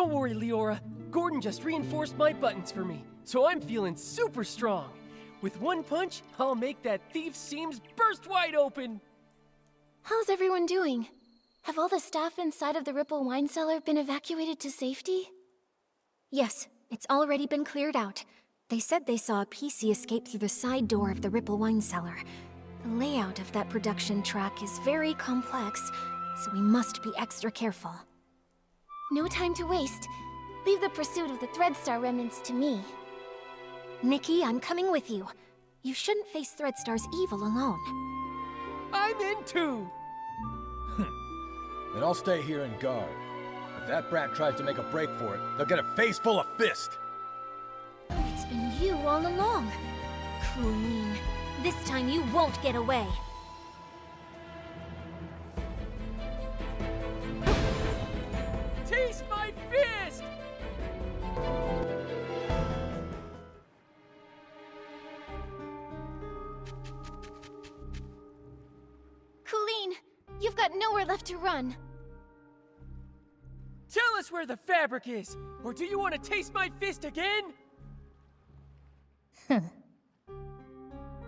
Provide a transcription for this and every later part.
Don't worry, Leora. Gordon just reinforced my buttons for me, so I'm feeling super strong. With one punch, I'll make that thief's seams burst wide open. How's everyone doing? Have all the staff inside of the Ripple wine cellar been evacuated to safety? Yes, it's already been cleared out. They said they saw a PC escape through the side door of the Ripple wine cellar. The layout of that production track is very complex, so we must be extra careful. No time to waste. Leave the pursuit of the Threadstar remnants to me. Nikki, I'm coming with you. You shouldn't face Threadstar's evil alone. I'm in too! Then I'll stay here and guard. If that brat tries to make a break for it, they'll get a face full of fist. It's been you all along. Colleen, this time you won't get away. Taste my fist! Colleen, you've got nowhere left to run. Tell us where the fabric is, or do you want to taste my fist again?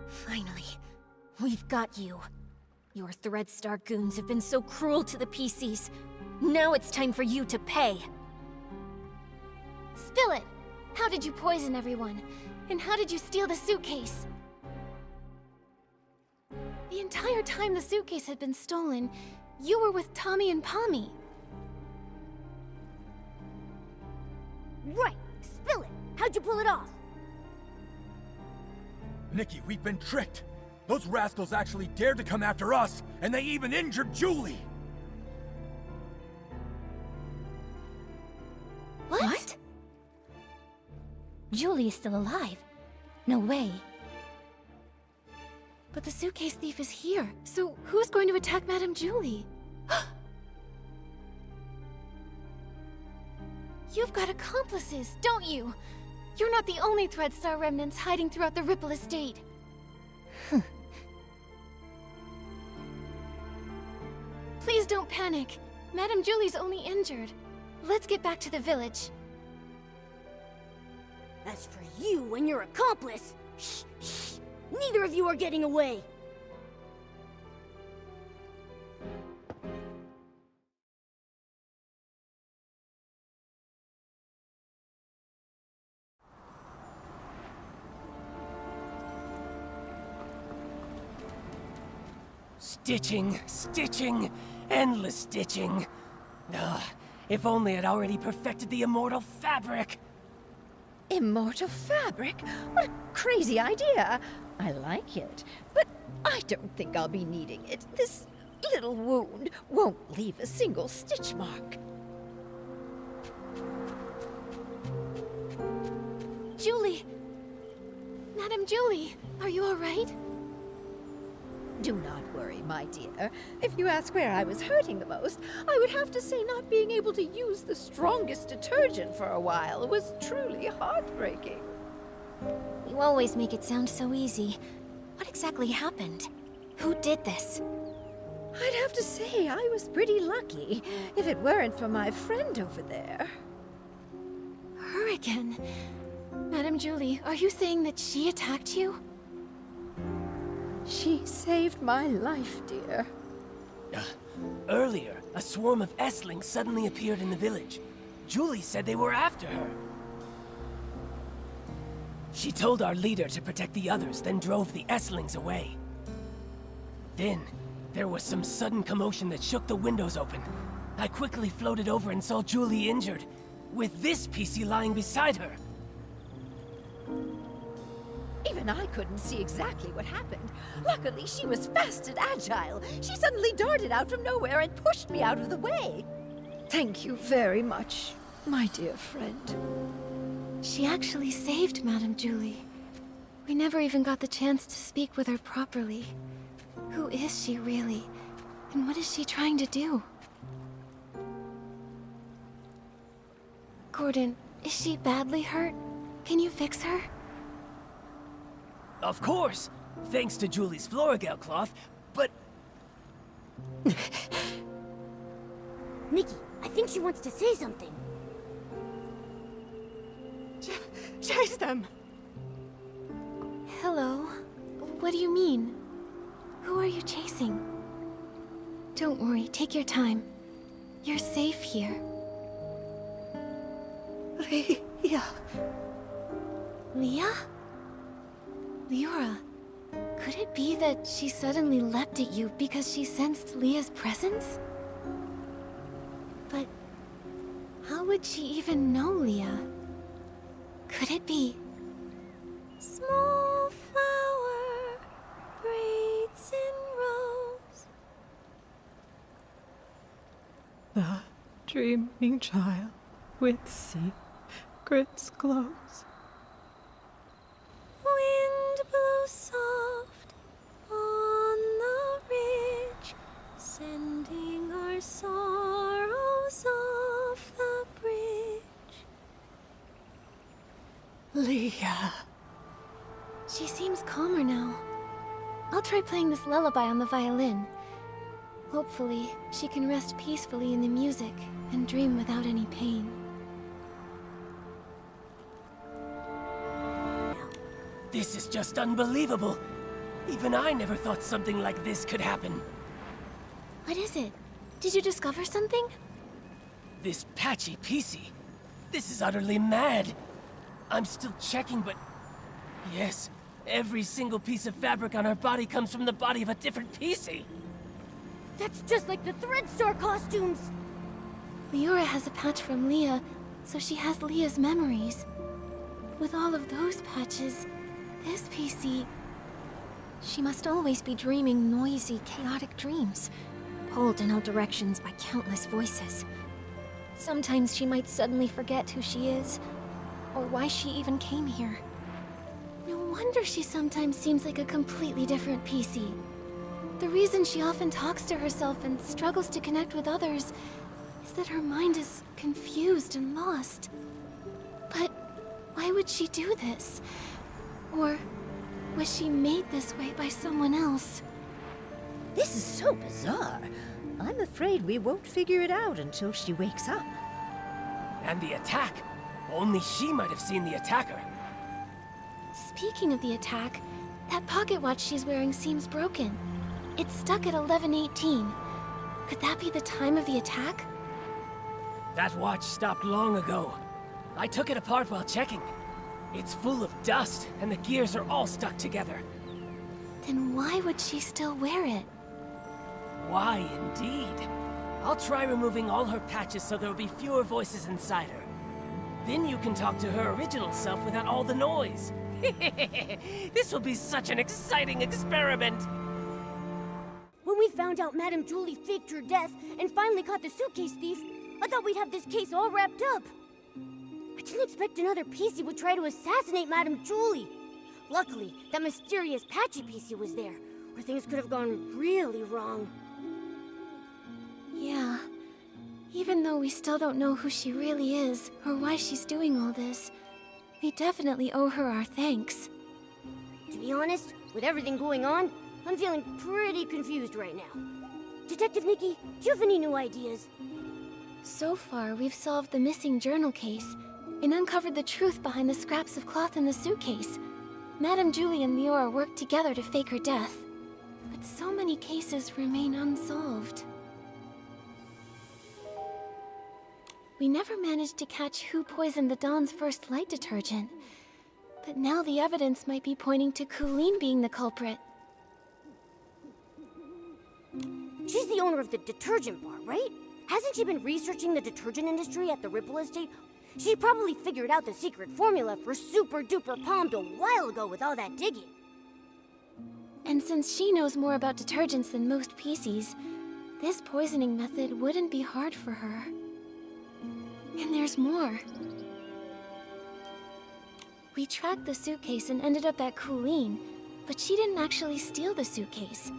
Finally, we've got you. Your Threadstar goons have been so cruel to the PCs. Now it's time for you to pay. Spill it! How did you poison everyone? And how did you steal the suitcase? The entire time the suitcase had been stolen, you were with Tommy and Pommy. Right! Spill it! How'd you pull it off? Nikki, we've been tricked. Those rascals actually dared to come after us, and they even injured Julie. What? Julie is still alive. No way. But the suitcase thief is here, so who's going to attack Madame Julie? You've got accomplices, don't you? You're not the only Threadstar remnants hiding throughout the Ripple estate. Please don't panic. Madame Julie's only injured. Let's get back to the village. As for you and your accomplice, shh, shh, neither of you are getting away. Stitching, stitching, endless stitching. Ugh, if only I'd already perfected the immortal fabric. Immortal fabric? What a crazy idea! I like it, but I don't think I'll be needing it. This little wound won't leave a single stitch mark. Julie! Madame Julie, are you all right? Do not worry, my dear. If you ask where I was hurting the most, I would have to say not being able to use the strongest detergent for a while was truly heartbreaking. You always make it sound so easy. What exactly happened? Who did this? I'd have to say I was pretty lucky, if it weren't for my friend over there. Her again. Madame Julie, are you saying that she attacked you? She saved my life, dear. Earlier, a swarm of Esslings suddenly appeared in the village. Julie said they were after her. She told our leader to protect the others, then drove the Esslings away. Then, there was some sudden commotion that shook the windows open. I quickly floated over and saw Julie injured, with this PC lying beside her. Even I couldn't see exactly what happened. Luckily, she was fast and agile. She suddenly darted out from nowhere and pushed me out of the way. Thank you very much, my dear friend. She actually saved Madame Julie. We never even got the chance to speak with her properly. Who is she really? And what is she trying to do? Gordon, is she badly hurt? Can you fix her? Of course, thanks to Julie's Florigel cloth, but... Nikki, I think she wants to say something. Chase them! Hello? What do you mean? Who are you chasing? Don't worry, take your time. You're safe here. Leah. Leah? Leora, could it be that she suddenly leapt at you because she sensed Leah's presence? But how would she even know Leah? Could it be? Small flower, braids in rose. The dreaming child with secrets glows. Wind blows soft on the ridge, sending our sorrows off the bridge. Leah. She seems calmer now. I'll try playing this lullaby on the violin. Hopefully, she can rest peacefully in the music and dream without any pain. This is just unbelievable. Even I never thought something like this could happen. What is it? Did you discover something? This patchy PC. This is utterly mad. I'm still checking, but... Yes, every single piece of fabric on her body comes from the body of a different PC. That's just like the Thread Store costumes! Leora has a patch from Leah, so she has Leah's memories. With all of those patches, this PC... She must always be dreaming noisy, chaotic dreams, pulled in all directions by countless voices. Sometimes she might suddenly forget who she is, or why she even came here. No wonder she sometimes seems like a completely different PC. The reason she often talks to herself and struggles to connect with others is that her mind is confused and lost. But why would she do this? Or was she made this way by someone else? This is so bizarre. I'm afraid we won't figure it out until she wakes up. And the attack. Only she might have seen the attacker. Speaking of the attack, that pocket watch she's wearing seems broken. It's stuck at 11:18. Could that be the time of the attack? That watch stopped long ago. I took it apart while checking. It's full of dust, and the gears are all stuck together. Then why would she still wear it? Why, indeed. I'll try removing all her patches so there'll be fewer voices inside her. Then you can talk to her original self without all the noise. This will be such an exciting experiment! When we found out Madame Julie faked her death and finally caught the suitcase thief, I thought we'd have this case all wrapped up. I didn't expect another PC would try to assassinate Madame Julie. Luckily, that mysterious patchy PC was there, or things could have gone really wrong. Yeah. Even though we still don't know who she really is, or why she's doing all this, we definitely owe her our thanks. To be honest, with everything going on, I'm feeling pretty confused right now. Detective Nikki, do you have any new ideas? So far, we've solved the missing journal case, and uncovered the truth behind the scraps of cloth in the suitcase. Madame Julie and Leora worked together to fake her death. But so many cases remain unsolved. We never managed to catch who poisoned the Dawn's first light detergent. But now the evidence might be pointing to Colleen being the culprit. She's the owner of the detergent bar, right? Hasn't she been researching the detergent industry at the Ripple Estate? She probably figured out the secret formula for Super Duper Palmed a while ago with all that digging. And since she knows more about detergents than most PCs, this poisoning method wouldn't be hard for her. And there's more. We tracked the suitcase and ended up at Colleen, but she didn't actually steal the suitcase.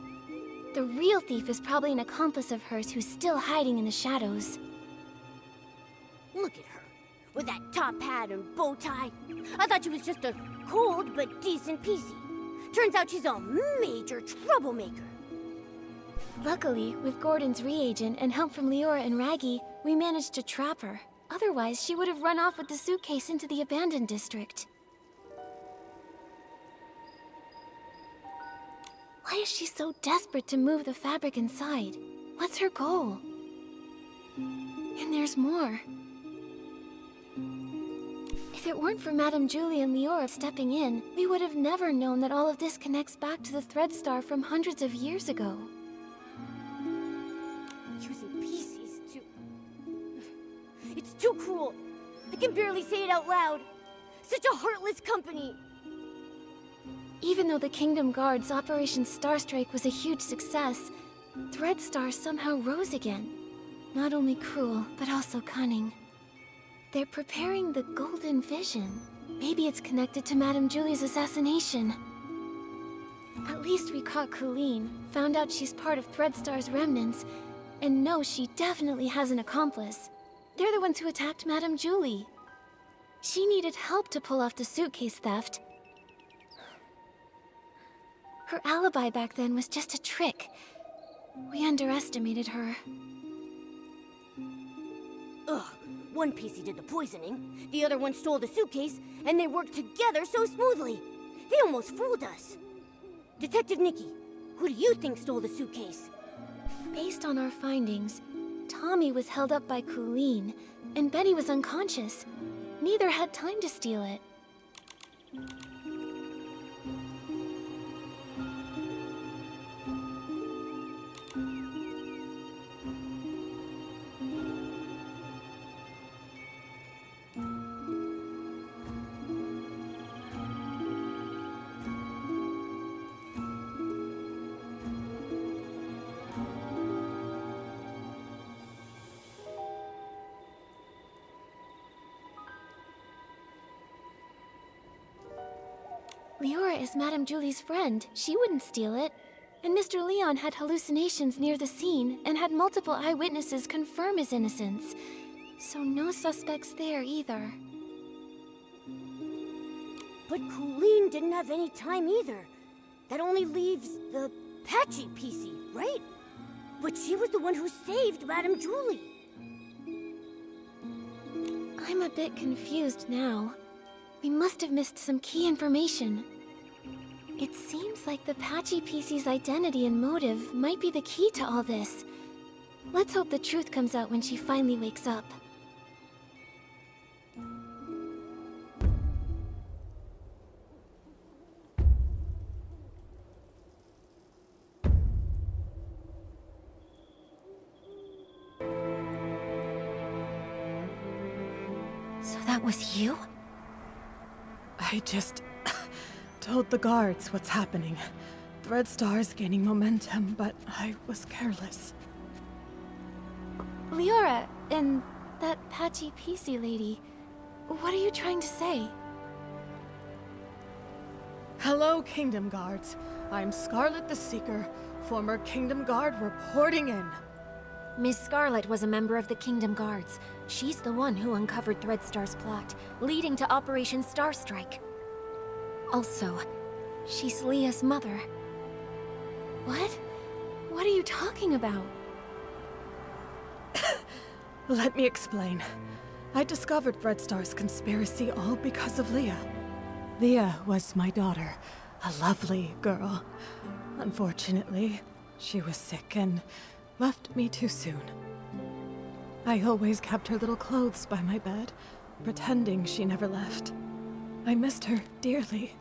The real thief is probably an accomplice of hers who's still hiding in the shadows. Look at her, with that top hat and bow tie. I thought she was just a cold but decent PC. Turns out she's a major troublemaker. Luckily, with Gordon's reagent and help from Leora and Raggy, we managed to trap her. Otherwise, she would have run off with the suitcase into the abandoned district. Why is she so desperate to move the fabric inside? What's her goal? And there's more. If it weren't for Madame Julie and Leora stepping in, we would have never known that all of this connects back to the Thread Star from hundreds of years ago. Using pieces to... It's too cruel. I can barely say it out loud. Such a heartless company. Even though the Kingdom Guard's Operation Starstrike was a huge success, Thread Star somehow rose again. Not only cruel, but also cunning. They're preparing the Golden Vision. Maybe it's connected to Madame Julie's assassination. At least we caught Colleen, found out she's part of Threadstar's remnants, and know she definitely has an accomplice. They're the ones who attacked Madame Julie. She needed help to pull off the suitcase theft. Her alibi back then was just a trick. We underestimated her. Ugh. One PC did the poisoning, the other one stole the suitcase, and they worked together so smoothly. They almost fooled us. Detective Nikki, who do you think stole the suitcase? Based on our findings, Tommy was held up by Colleen, and Benny was unconscious. Neither had time to steal it. Leora is Madame Julie's friend. She wouldn't steal it. And Mr. Leon had hallucinations near the scene and had multiple eyewitnesses confirm his innocence. So no suspects there either. But Colleen didn't have any time either. That only leaves the Patchy PC, right? But she was the one who saved Madame Julie. I'm a bit confused now. We must have missed some key information. It seems like the Patchy PC's identity and motive might be the key to all this. Let's hope the truth comes out when she finally wakes up. So that was you? I just told the guards what's happening. Threadstar's gaining momentum, but I was careless. Leora, and that Patchy PC lady, what are you trying to say? Hello, Kingdom Guards. I'm Scarlet the Seeker, former Kingdom Guard reporting in. Miss Scarlet was a member of the Kingdom Guards. She's the one who uncovered Threadstar's plot, leading to Operation Starstrike. Also, she's Leah's mother. What? What are you talking about? Let me explain. I discovered Threadstar's conspiracy all because of Leah. Leah was my daughter, a lovely girl. Unfortunately, she was sick and left me too soon. I always kept her little clothes by my bed, pretending she never left. I missed her dearly.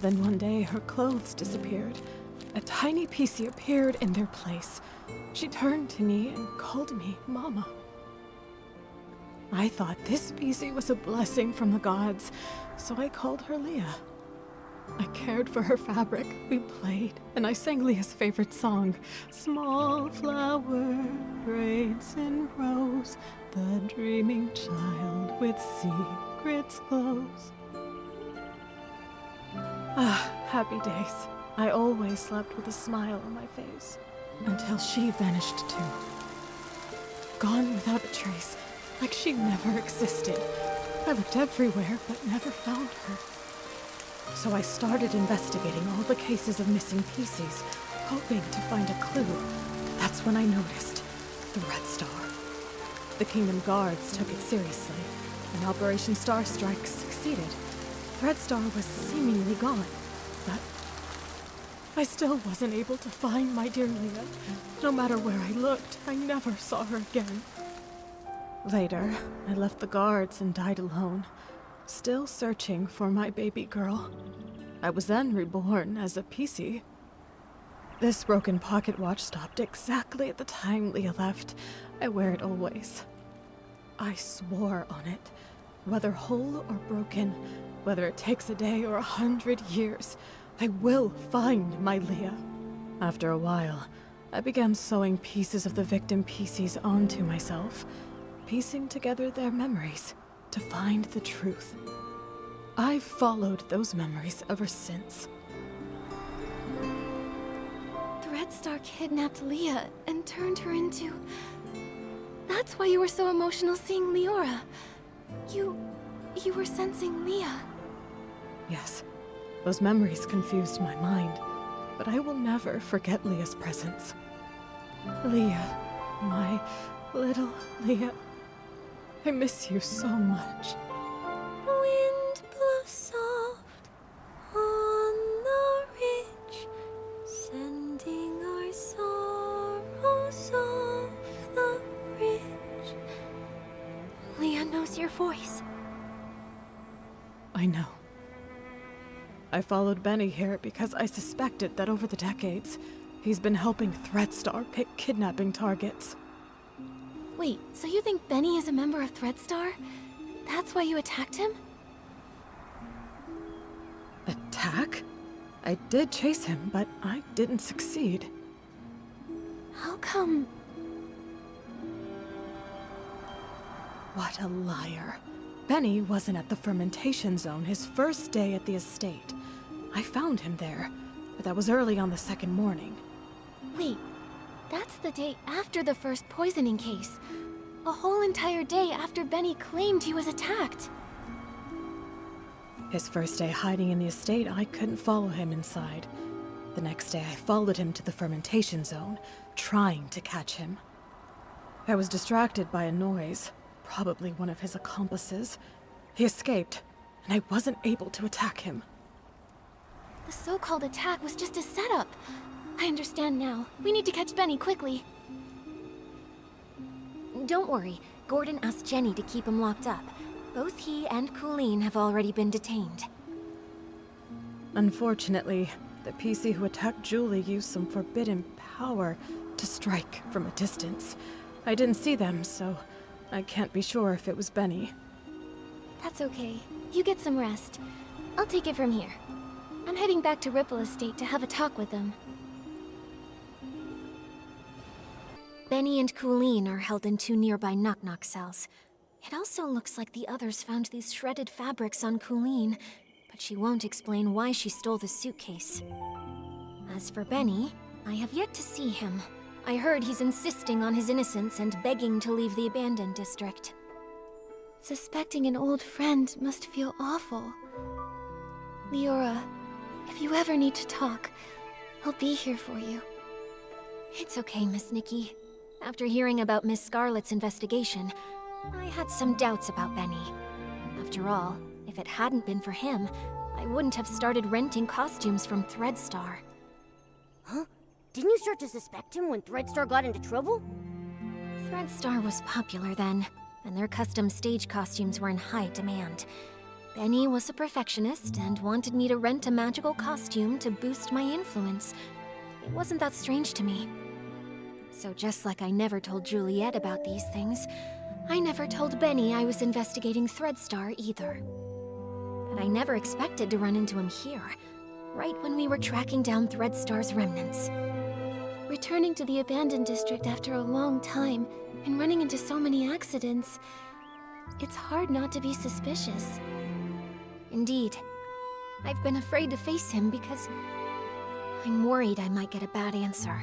Then one day, her clothes disappeared. A tiny PC appeared in their place. She turned to me and called me Mama. I thought this PC was a blessing from the gods, so I called her Leah. I cared for her fabric, we played, and I sang Leah's favorite song. Small flower braids in rows, the dreaming child with secrets glows. Ah, happy days. I always slept with a smile on my face, until she vanished too. Gone without a trace, like she never existed. I looked everywhere, but never found her. So I started investigating all the cases of missing PCs, hoping to find a clue. That's when I noticed Threadstar. The Kingdom Guards took it seriously, and Operation Starstrike succeeded. Threadstar was seemingly gone, but I still wasn't able to find my dear Leah. No matter where I looked, I never saw her again. Later, I left the guards and died alone, still searching for my baby girl. I was then reborn as a PC. This broken pocket watch stopped exactly at the time Leah left. I wear it always. I swore on it. Whether whole or broken, whether it takes a day or 100 years, I will find my Leah. After a while, I began sewing pieces of the victim PCs onto myself, piecing together their memories to find the truth. I've followed those memories ever since. Threadstar kidnapped Leah and turned her into... That's why you were so emotional seeing Leora. You were sensing Leah. Yes, those memories confused my mind, but I will never forget Leah's presence. Leah, my little Leah, I miss you so much. Wind blows soft on the ridge, sending our sorrows off the bridge. Leah knows your voice. I know. I followed Benny here because I suspected that over the decades, he's been helping Threadstar pick kidnapping targets. Wait, so you think Benny is a member of Threadstar? That's why you attacked him? Attack? I did chase him, but I didn't succeed. How come? What a liar. Benny wasn't at the fermentation zone his first day at the estate. I found him there, but that was early on the second morning. Wait, that's the day after the first poisoning case. A whole entire day after Benny claimed he was attacked. His first day hiding in the estate, I couldn't follow him inside. The next day, I followed him to the fermentation zone, trying to catch him. I was distracted by a noise, probably one of his accomplices. He escaped, and I wasn't able to attack him. The so-called attack was just a setup. I understand now. We need to catch Benny quickly. Don't worry, Gordon asked Jenny to keep him locked up. Both he and Colleen have already been detained. Unfortunately, the PC who attacked Julie used some forbidden power to strike from a distance. I didn't see them, so I can't be sure if it was Benny. That's okay. You get some rest. I'll take it from here. I'm heading back to Ripple Estate to have a talk with them. Benny and Colleen are held in 2 nearby knock-knock cells. It also looks like the others found these shredded fabrics on Colleen, but she won't explain why she stole the suitcase. As for Benny, I have yet to see him. I heard he's insisting on his innocence and begging to leave the abandoned district. Suspecting an old friend must feel awful. Leora, if you ever need to talk, I'll be here for you. It's okay, Miss Nikki. After hearing about Miss Scarlet's investigation, I had some doubts about Benny. After all, if it hadn't been for him, I wouldn't have started renting costumes from Threadstar. Huh? Didn't you start to suspect him when Threadstar got into trouble? Threadstar was popular then, and their custom stage costumes were in high demand. Benny was a perfectionist and wanted me to rent a magical costume to boost my influence. It wasn't that strange to me. So just like I never told Juliet about these things, I never told Benny I was investigating Threadstar either. But I never expected to run into him here, right when we were tracking down Threadstar's remnants. Returning to the abandoned district after a long time and running into so many accidents, it's hard not to be suspicious. Indeed. I've been afraid to face him because I'm worried I might get a bad answer.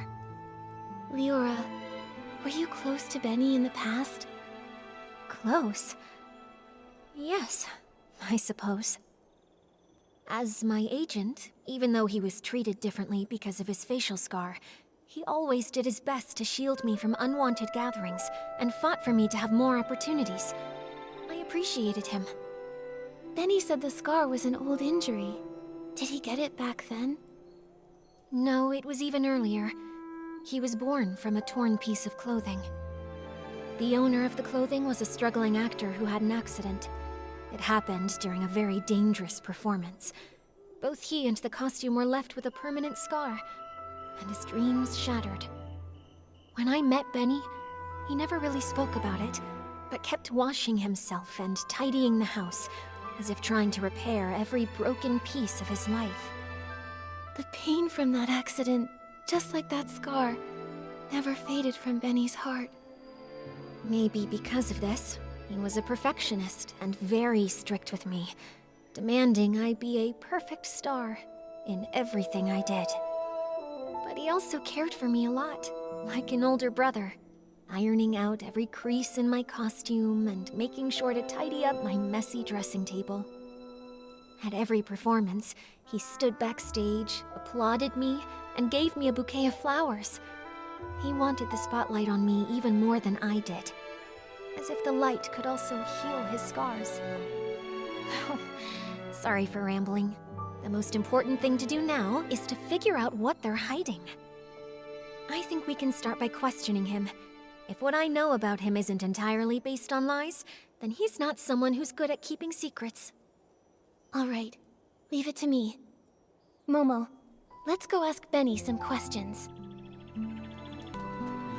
Leora, were you close to Benny in the past? Close? Yes, I suppose. As my agent, even though he was treated differently because of his facial scar, he always did his best to shield me from unwanted gatherings and fought for me to have more opportunities. I appreciated him. Benny said the scar was an old injury. Did he get it back then? No, it was even earlier. He was born from a torn piece of clothing. The owner of the clothing was a struggling actor who had an accident. It happened during a very dangerous performance. Both he and the costume were left with a permanent scar, and his dreams shattered. When I met Benny, he never really spoke about it, but kept washing himself and tidying the house, as if trying to repair every broken piece of his life. The pain from that accident, just like that scar, never faded from Benny's heart. Maybe because of this, he was a perfectionist and very strict with me, demanding I be a perfect star in everything I did. But he also cared for me a lot, like an older brother, ironing out every crease in my costume and making sure to tidy up my messy dressing table. At every performance, he stood backstage, applauded me, and gave me a bouquet of flowers. He wanted the spotlight on me even more than I did, as if the light could also heal his scars. Sorry for rambling. The most important thing to do now is to figure out what they're hiding. I think we can start by questioning him. If what I know about him isn't entirely based on lies, then he's not someone who's good at keeping secrets. All right, leave it to me. Momo, let's go ask Benny some questions.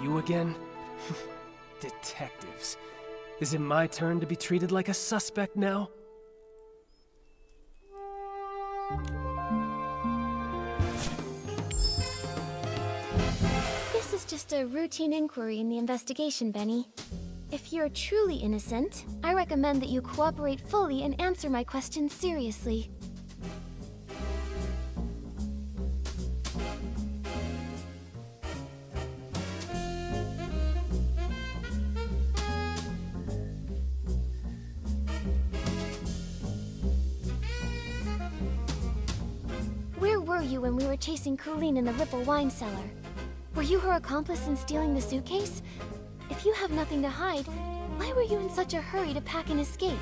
You again? Detectives. Is it my turn to be treated like a suspect now? This is just a routine inquiry in the investigation, Benny. If you're truly innocent, I recommend that you cooperate fully and answer my questions seriously. Where were you when we were chasing Colleen in the Ripple wine cellar? Were you her accomplice in stealing the suitcase? If you have nothing to hide, why were you in such a hurry to pack and escape?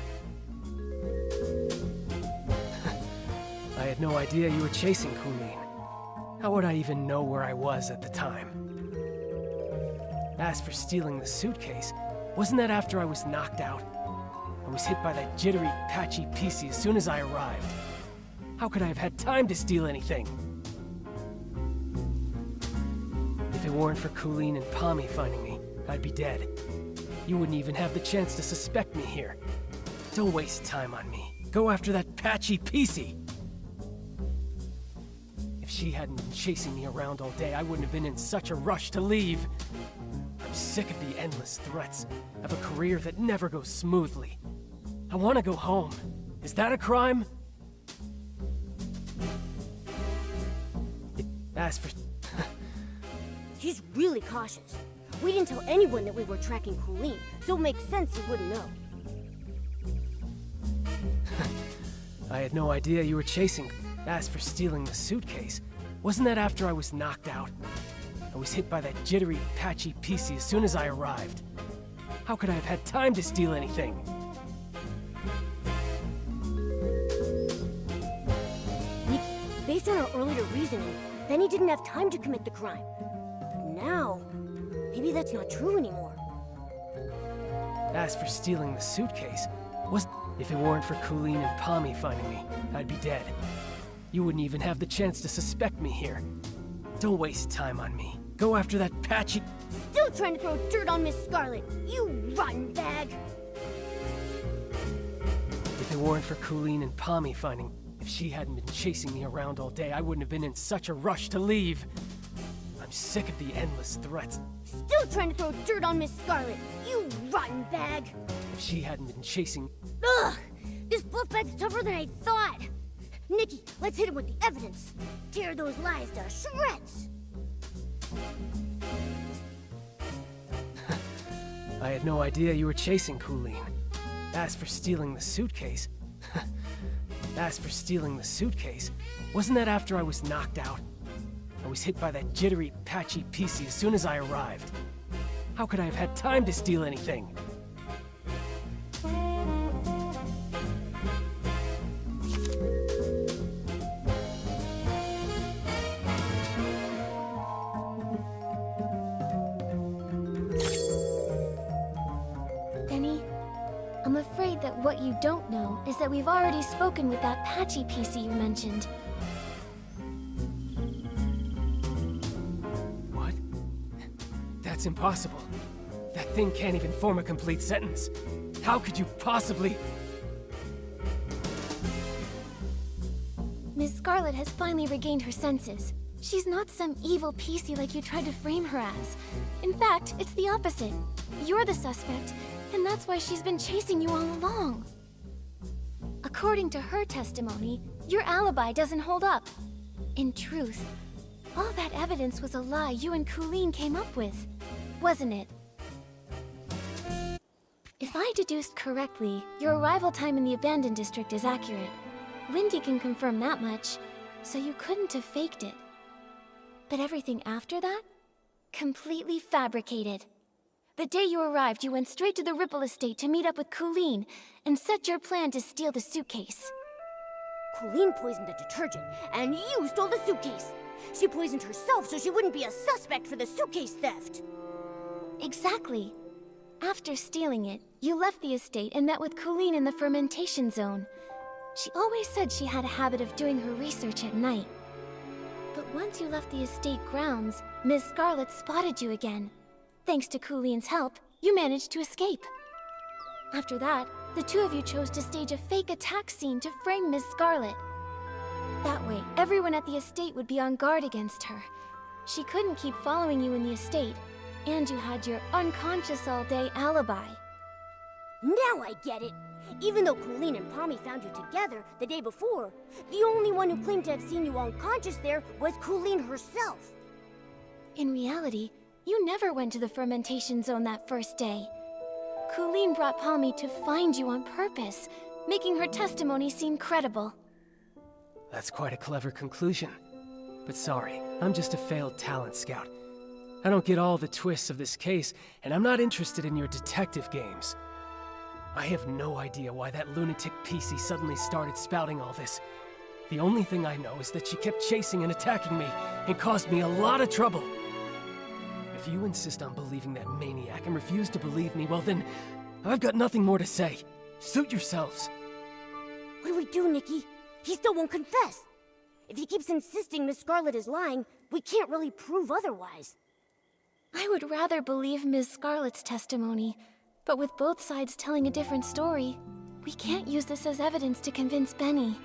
I had no idea you were chasing Colleen. How would I even know where I was at the time? As for stealing the suitcase, wasn't that after I was knocked out? I was hit by that jittery, patchy PC as soon as I arrived. How could I have had time to steal anything? If it weren't for Colleen and Pommy finding me, I'd be dead. You wouldn't even have the chance to suspect me here. Don't waste time on me. Go after that patchy PC! If she hadn't been chasing me around all day, I wouldn't have been in such a rush to leave. I'm sick of the endless threats of a career that never goes smoothly. I want to go home. Is that a crime? As for... He's really cautious. We didn't tell anyone that we were tracking Colleen, so it makes sense he wouldn't know. I had no idea you were chasing. As for stealing the suitcase, wasn't that after I was knocked out? I was hit by that jittery, patchy PC as soon as I arrived. How could I have had time to steal anything? Nikki, based on our earlier reasoning, Benny didn't have time to commit the crime. But now, maybe that's not true anymore. As for stealing the suitcase, if it weren't for Colleen and Pommy finding me, I'd be dead. You wouldn't even have the chance to suspect me here. Don't waste time on me. Go after that patchy... Still trying to throw dirt on Miss Scarlet, you rotten bag! If it weren't for Colleen and Pommy finding... If she hadn't been chasing me around all day, I wouldn't have been in such a rush to leave. I'm sick of the endless threats. Still trying to throw dirt on Miss Scarlet, you rotten bag! If she hadn't been chasing... Ugh! This fluff bag's tougher than I thought! Nikki, let's hit him with the evidence! Tear those lies to shreds! I had no idea you were chasing Colleen. As for stealing the suitcase... As for stealing the suitcase, wasn't that after I was knocked out? I was hit by that jittery, patchy PC as soon as I arrived. How could I have had time to steal anything? I'm afraid that what you don't know is that we've already spoken with that patchy PC you mentioned. What? That's impossible. That thing can't even form a complete sentence. How could you possibly... Miss Scarlet has finally regained her senses. She's not some evil PC like you tried to frame her as. In fact, it's the opposite. You're the suspect, and that's why she's been chasing you all along. According to her testimony, your alibi doesn't hold up. In truth, all that evidence was a lie you and Colleen came up with, wasn't it? If I deduced correctly, your arrival time in the abandoned district is accurate. Lindy can confirm that much, so you couldn't have faked it. But everything after that? Completely fabricated. The day you arrived, you went straight to the Ripple Estate to meet up with Colleen and set your plan to steal the suitcase. Colleen poisoned the detergent, and you stole the suitcase. She poisoned herself so she wouldn't be a suspect for the suitcase theft. Exactly. After stealing it, you left the estate and met with Colleen in the fermentation zone. She always said she had a habit of doing her research at night. But once you left the estate grounds, Miss Scarlet spotted you again. Thanks to Colleen's help, you managed to escape. After that, the two of you chose to stage a fake attack scene to frame Miss Scarlet. That way, everyone at the estate would be on guard against her. She couldn't keep following you in the estate, and you had your unconscious all-day alibi. Now I get it. Even though Colleen and Pommy found you together the day before, the only one who claimed to have seen you unconscious there was Colleen herself. In reality, you never went to the fermentation zone that first day. Colleen brought Pommy to find you on purpose, making her testimony seem credible. That's quite a clever conclusion. But sorry, I'm just a failed talent scout. I don't get all the twists of this case, and I'm not interested in your detective games. I have no idea why that lunatic PC suddenly started spouting all this. The only thing I know is that she kept chasing and attacking me, and caused me a lot of trouble. If you insist on believing that maniac and refuse to believe me, well then, I've got nothing more to say. Suit yourselves. What do we do, Nikki? He still won't confess. If he keeps insisting Miss Scarlet is lying, we can't really prove otherwise. I would rather believe Ms. Scarlet's testimony, but with both sides telling a different story, we can't use this as evidence to convince Benny.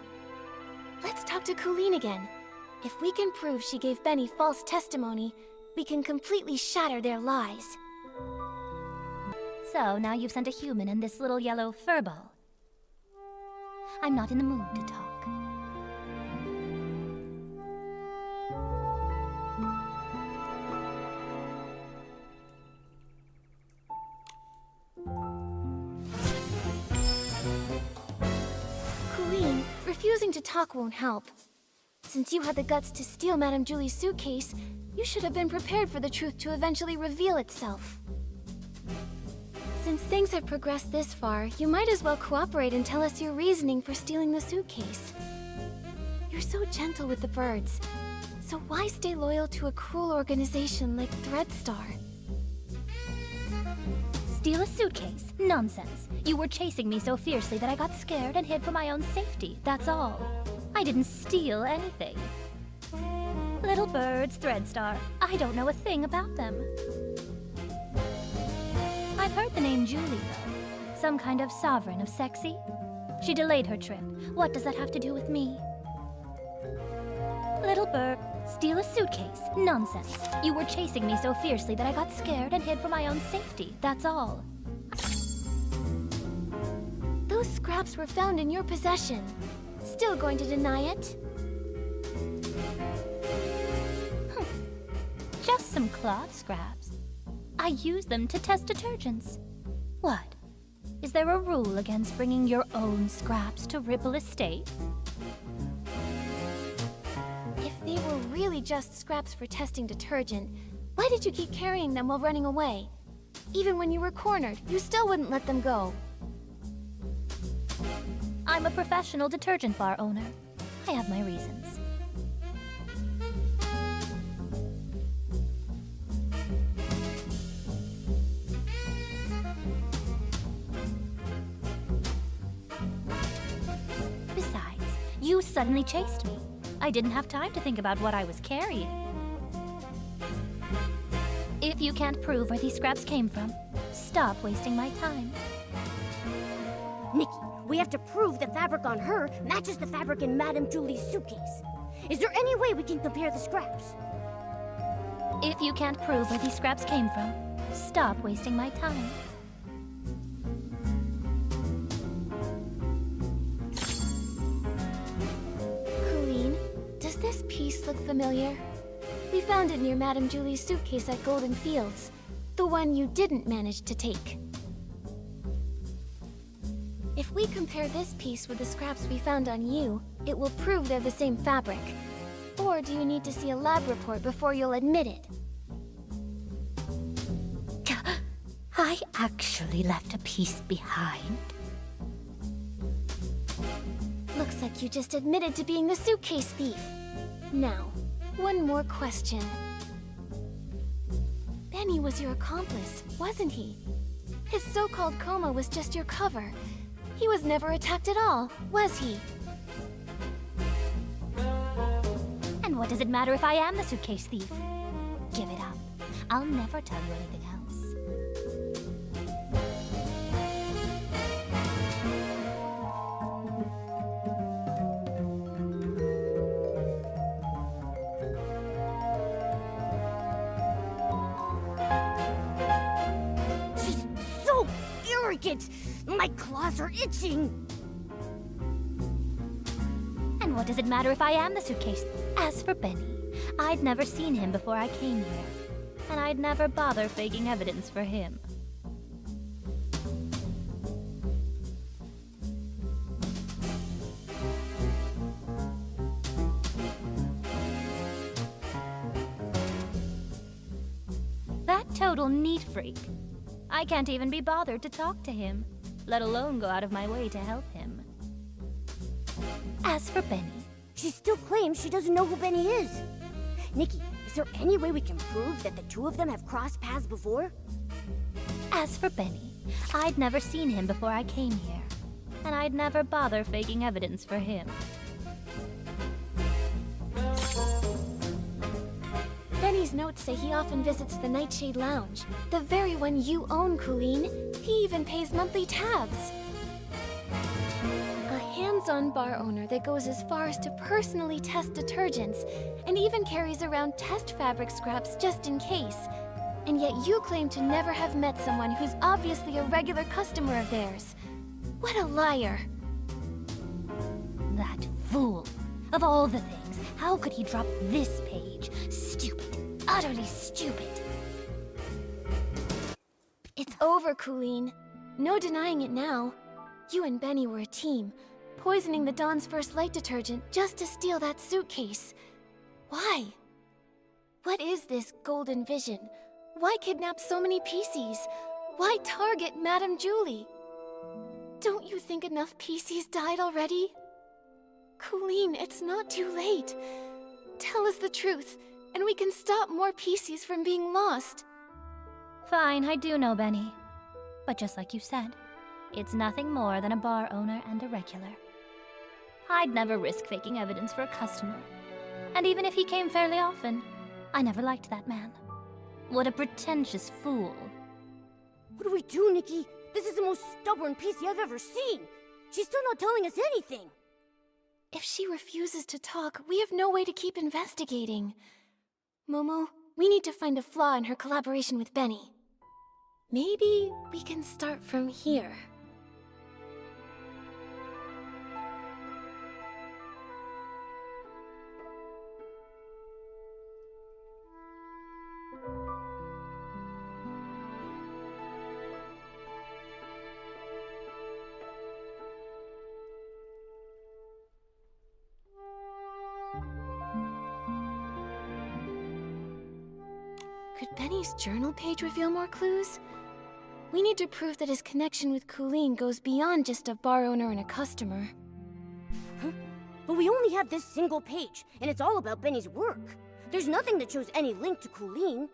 Let's talk to Colleen again. If we can prove she gave Benny false testimony, we can completely shatter their lies. So now you've sent a human and this little yellow furball. I'm not in the mood to talk. Colleen, refusing to talk won't help. Since you had the guts to steal Madame Julie's suitcase, you should have been prepared for the truth to eventually reveal itself. Since things have progressed this far, you might as well cooperate and tell us your reasoning for stealing the suitcase. You're so gentle with the birds, so why stay loyal to a cruel organization like Threadstar? Steal a suitcase? Nonsense. You were chasing me so fiercely that I got scared and hid for my own safety, that's all. I didn't steal anything. Little birds, Threadstar. I don't know a thing about them. I've heard the name Julie, though. Some kind of sovereign of sexy. She delayed her trip. What does that have to do with me? Little bird, steal a suitcase? Nonsense. You were chasing me so fiercely that I got scared and hid for my own safety, that's all. Those scraps were found in your possession. Still going to deny it? Just some cloth scraps. I use them to test detergents. What? Is there a rule against bringing your own scraps to Ripple Estate? If they were really just scraps for testing detergent, why did you keep carrying them while running away? Even when you were cornered, you still wouldn't let them go. I'm a professional detergent bar owner. I have my reasons. You suddenly chased me. I didn't have time to think about what I was carrying. If you can't prove where these scraps came from, stop wasting my time. Nikki, we have to prove the fabric on her matches the fabric in Madame Julie's suitcase. Is there any way we can compare the scraps? If you can't prove where these scraps came from, stop wasting my time. Colleen, does this piece look familiar? We found it near Madame Julie's suitcase at Golden Fields. The one you didn't manage to take. If we compare this piece with the scraps we found on you, it will prove they're the same fabric. Or do you need to see a lab report before you'll admit it? I actually left a piece behind. Looks like you just admitted to being the suitcase thief. Now, one more question. Benny was your accomplice, wasn't he? His so-called coma was just your cover. He was never attacked at all, was he? And what does it matter if I am the suitcase thief? Give it up. I'll never tell you anything else. She's so arrogant! My claws are itching! And what does it matter if I am the suitcase? As for Benny, I'd never seen him before I came here. And I'd never bother faking evidence for him. That total neat freak. I can't even be bothered to talk to him, let alone go out of my way to help him. As for Benny, She still claims she doesn't know who Benny is. Nikki, is there any way we can prove that the two of them have crossed paths before? as for Benny, I'd never seen him before I came here, and I'd never bother faking evidence for him. Benny's notes say he often visits the Nightshade Lounge, the very one you own, Colleen. He even pays monthly tabs. A hands-on bar owner that goes as far as to personally test detergents, and even carries around test fabric scraps just in case. And yet you claim to never have met someone who's obviously a regular customer of theirs. What a liar. That fool! Of all the things, how could he drop this page? Stupid. Utterly stupid. It's over, Colleen. No denying it now. You and Benny were a team, poisoning the Dawn's first light detergent just to steal that suitcase. Why? What is this golden vision? Why kidnap so many PCs? Why target Madame Julie? Don't you think enough PCs died already? Colleen, it's not too late. Tell us the truth, and we can stop more PCs from being lost. Fine, I do know Benny. But just like you said, it's nothing more than a bar owner and a regular. I'd never risk faking evidence for a customer. And even if he came fairly often, I never liked that man. What a pretentious fool. What do we do, Nikki? This is the most stubborn PC I've ever seen. She's still not telling us anything. If she refuses to talk, we have no way to keep investigating. Momo, we need to find a flaw in her collaboration with Benny. Maybe we can start from here. Could Benny's journal page reveal more clues? We need to prove that his connection with Colleen goes beyond just a bar owner and a customer. Huh? But we only have this single page, and it's all about Benny's work. There's nothing that shows any link to Colleen.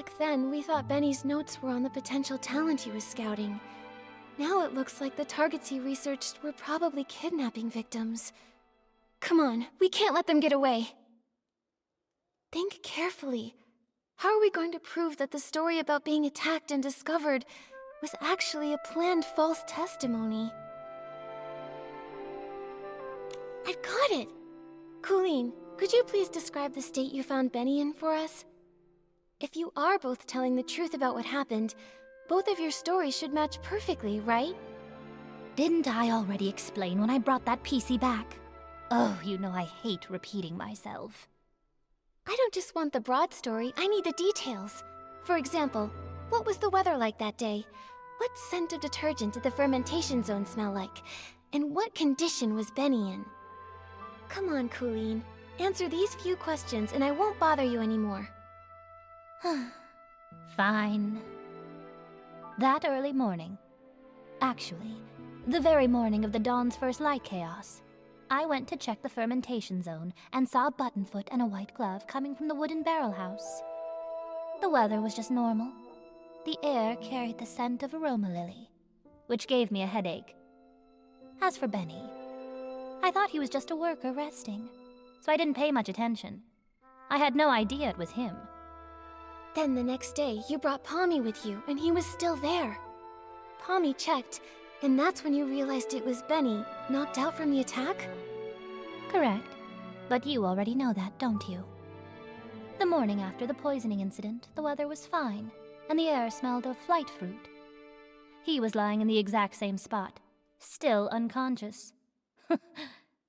Back then, we thought Benny's notes were on the potential talent he was scouting. Now it looks like the targets he researched were probably kidnapping victims. Come on, we can't let them get away. Think carefully. How are we going to prove that the story about being attacked and discovered was actually a planned false testimony? I've got it! Colleen, could you please describe the state you found Benny in for us? If you are both telling the truth about what happened, both of your stories should match perfectly, right? Didn't I already explain when I brought that PC back? Oh, you know I hate repeating myself. I don't just want the broad story, I need the details. For example, what was the weather like that day? What scent of detergent did the fermentation zone smell like? And what condition was Benny in? Come on, Colleen. Answer these few questions and I won't bother you anymore. Fine. That early morning, actually, the very morning of the dawn's first light chaos, I went to check the fermentation zone and saw a buttonfoot and a white glove coming from the wooden barrel house. The weather was just normal. The air carried the scent of aroma lily, which gave me a headache. As for Benny, I thought he was just a worker resting, so I didn't pay much attention. I had no idea it was him. Then the next day, you brought Palmy with you, and he was still there. Palmy checked, and that's when you realized it was Benny, knocked out from the attack? Correct. But you already know that, don't you? The morning after the poisoning incident, the weather was fine, and the air smelled of flight fruit. He was lying in the exact same spot, still unconscious.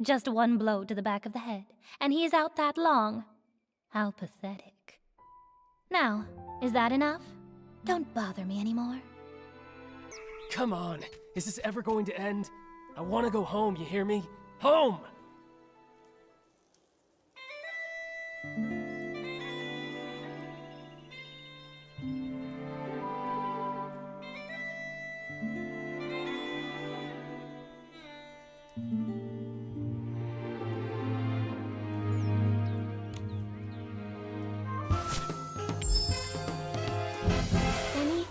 Just one blow to the back of the head, and he is out that long. How pathetic. Now, is that enough? Don't bother me anymore. Come on, is this ever going to end? I want to go home, you hear me? Home!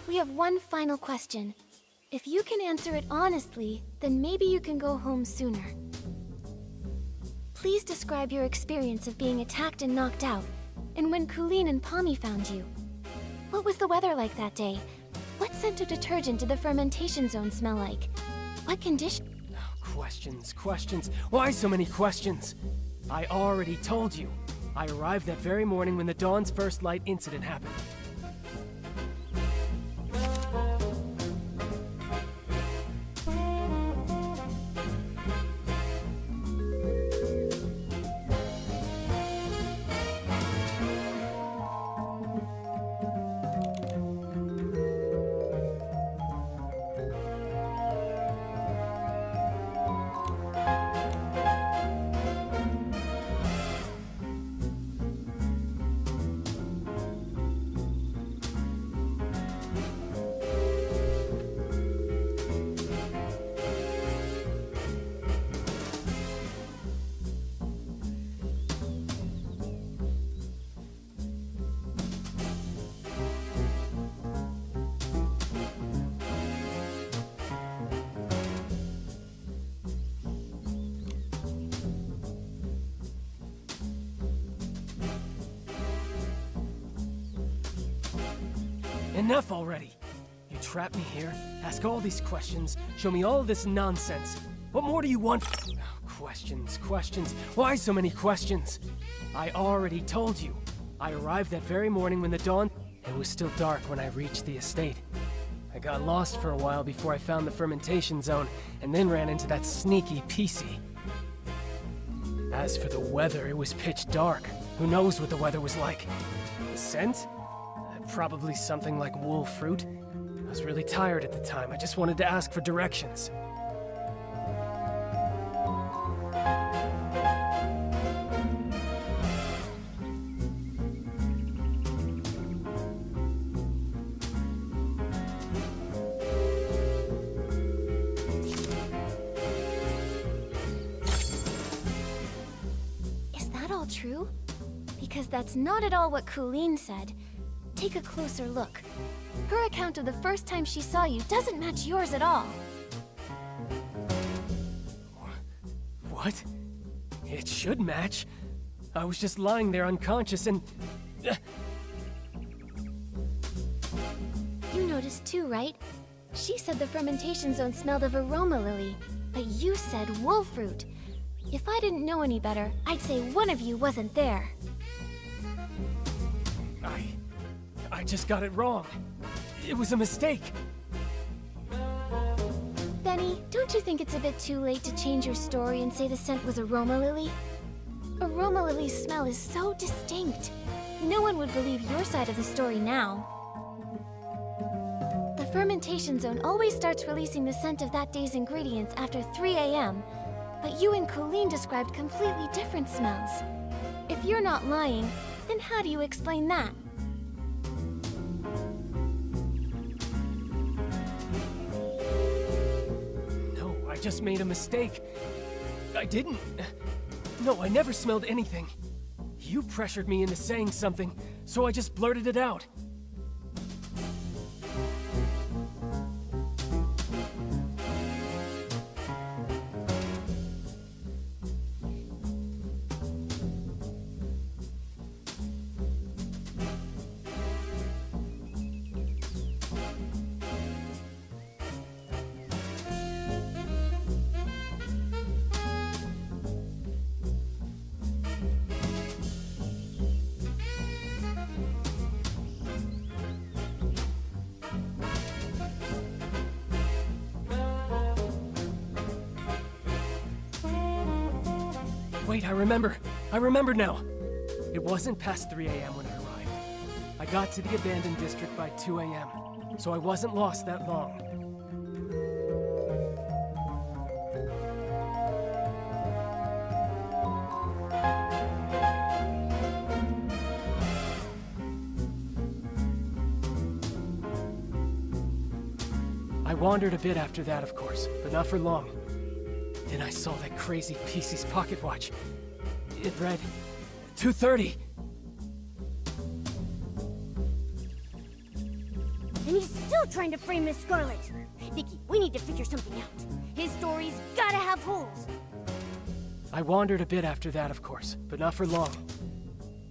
We have one final question. If you can answer it honestly, then maybe you can go home sooner. Please describe your experience of being attacked and knocked out, and when Colleen and Palmy found you. What was the weather like that day? What scent of detergent did the fermentation zone smell like? What condition? Questions, questions. Why so many questions? I already told you. I arrived that very morning when the dawn's first light incident happened. Enough already! You trap me here, ask all these questions, show me all this nonsense. What more do you want? Questions, questions. Why so many questions? I already told you. I arrived that very morning when the dawn... It was still dark when I reached the estate. I got lost for a while before I found the fermentation zone, and then ran into that sneaky PC. As for the weather, it was pitch dark. Who knows what the weather was like? The scent? Probably something like wool fruit. I was really tired at the time. I just wanted to ask for directions. Is that all true? Because that's not at all what Colleen said. take a closer look. Her account of the first time she saw you doesn't match yours at all. What? It should match. I was just lying there unconscious and... You noticed too, right? She said the fermentation zone smelled of aroma lily, but you said wolfroot. If I didn't know any better, I'd say one of you wasn't there. I just got it wrong. It was a mistake. Benny, don't you think it's a bit too late to change your story and say the scent was aroma lily? Aroma lily's smell is so distinct. No one would believe your side of the story now. The fermentation zone always starts releasing the scent of that day's ingredients after 3 a.m., but you and Colleen described completely different smells. If you're not lying, then how do you explain that? No, I just made a mistake. I didn't. No, I never smelled anything. You pressured me into saying something, so I just blurted it out. Wait, I remember now. It wasn't past 3 a.m. when I arrived. I got to the abandoned district by 2 a.m., so I wasn't lost that long. I wandered a bit after that, of course, but not for long. Then I saw that crazy PC's pocket watch. It read 2:30. And he's still trying to frame Miss Scarlet. Nikki, we need to figure something out. His story's gotta have holes. I wandered a bit after that, of course, but not for long.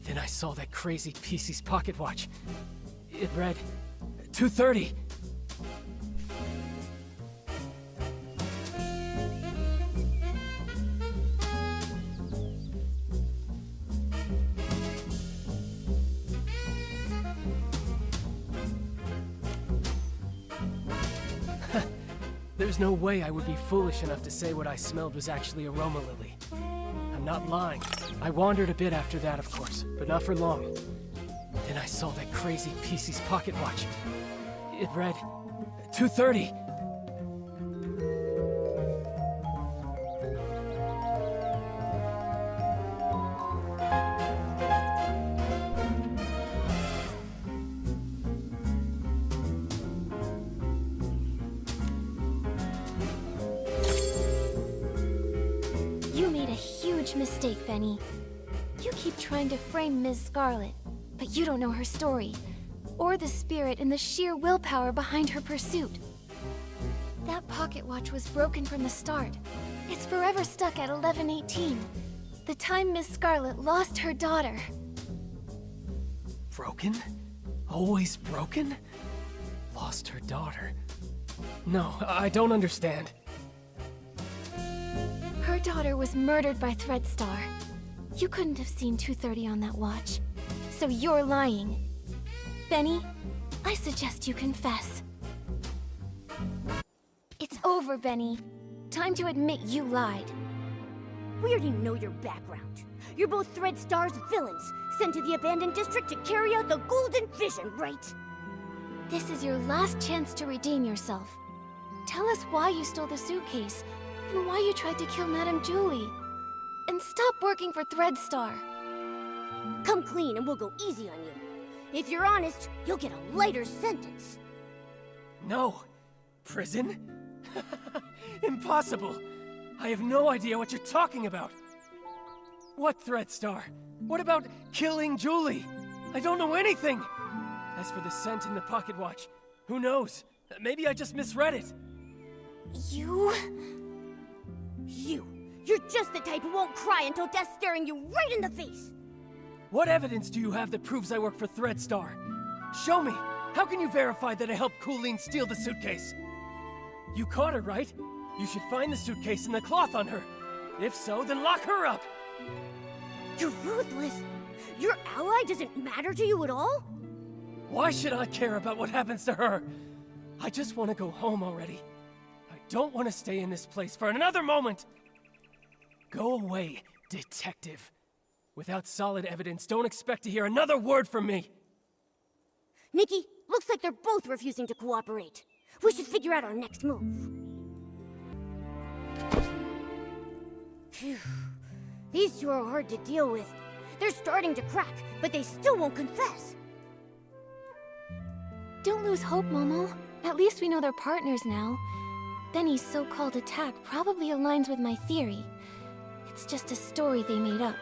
Then I saw that crazy PC's pocket watch. It read 2:30. There's no way I would be foolish enough to say what I smelled was actually aroma lily. I'm not lying. I wandered a bit after that, of course, but not for long. Then I saw that crazy PC's pocket watch. It read 2:30. Mistake, Benny. You keep trying to frame Ms. Scarlet, but you don't know her story, or the spirit and the sheer willpower behind her pursuit. That pocket watch was broken from the start. It's forever stuck at 11:18, the time Ms. Scarlet lost her daughter. Broken? Always broken? Lost her daughter? No, I don't understand. Her daughter was murdered by Threadstar. You couldn't have seen 2:30 on that watch, so you're lying. Benny, I suggest you confess. It's over, Benny. Time to admit you lied. We already know your background. You're both Threadstar's villains, sent to the abandoned district to carry out the Golden Vision, right? This is your last chance to redeem yourself. Tell us why you stole the suitcase, and why you tried to kill Madame Julie. And stop working for Threadstar. Come clean and we'll go easy on you. If you're honest, you'll get a lighter sentence. No. Prison? Impossible. I have no idea what you're talking about. What Threadstar? What about killing Julie? I don't know anything. As for the scent in the pocket watch, who knows? Maybe I just misread it. You're just the type who won't cry until death's staring you right in the face! What evidence do you have that proves I work for Threadstar? Show me! How can you verify that I helped Colleen steal the suitcase? You caught her, right? You should find the suitcase and the cloth on her. If so, then lock her up! You're ruthless! Your ally doesn't matter to you at all? Why should I care about what happens to her? I just want to go home already. I don't want to stay in this place for another moment! Go away, detective. Without solid evidence, don't expect to hear another word from me! Nikki, looks like they're both refusing to cooperate. We should figure out our next move. Phew. These two are hard to deal with. They're starting to crack, but they still won't confess. Don't lose hope, Momo. At least we know they're partners now. Benny's so-called attack probably aligns with my theory. It's just a story they made up.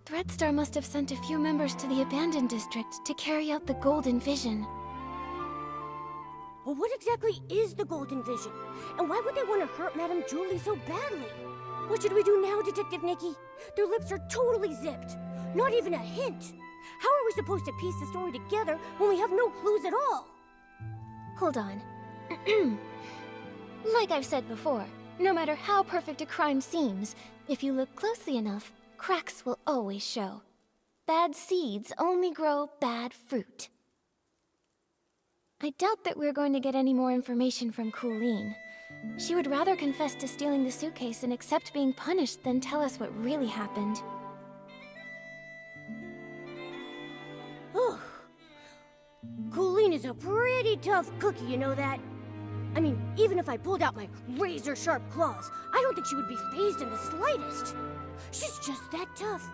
Threadstar must have sent a few members to the abandoned district to carry out the Golden Vision. Well, what exactly is the Golden Vision? And why would they want to hurt Madame Julie so badly? What should we do now, Detective Nikki? Their lips are totally zipped. Not even a hint. How are we supposed to piece the story together when we have no clues at all? Hold on. Like I've said before, no matter how perfect a crime seems, if you look closely enough, cracks will always show. Bad seeds only grow bad fruit. I doubt that we're going to get any more information from Colleen. She would rather confess to stealing the suitcase and accept being punished than tell us what really happened. Colleen is a pretty tough cookie, you know that? I mean, even if I pulled out my razor-sharp claws, I don't think she would be fazed in the slightest. She's just that tough.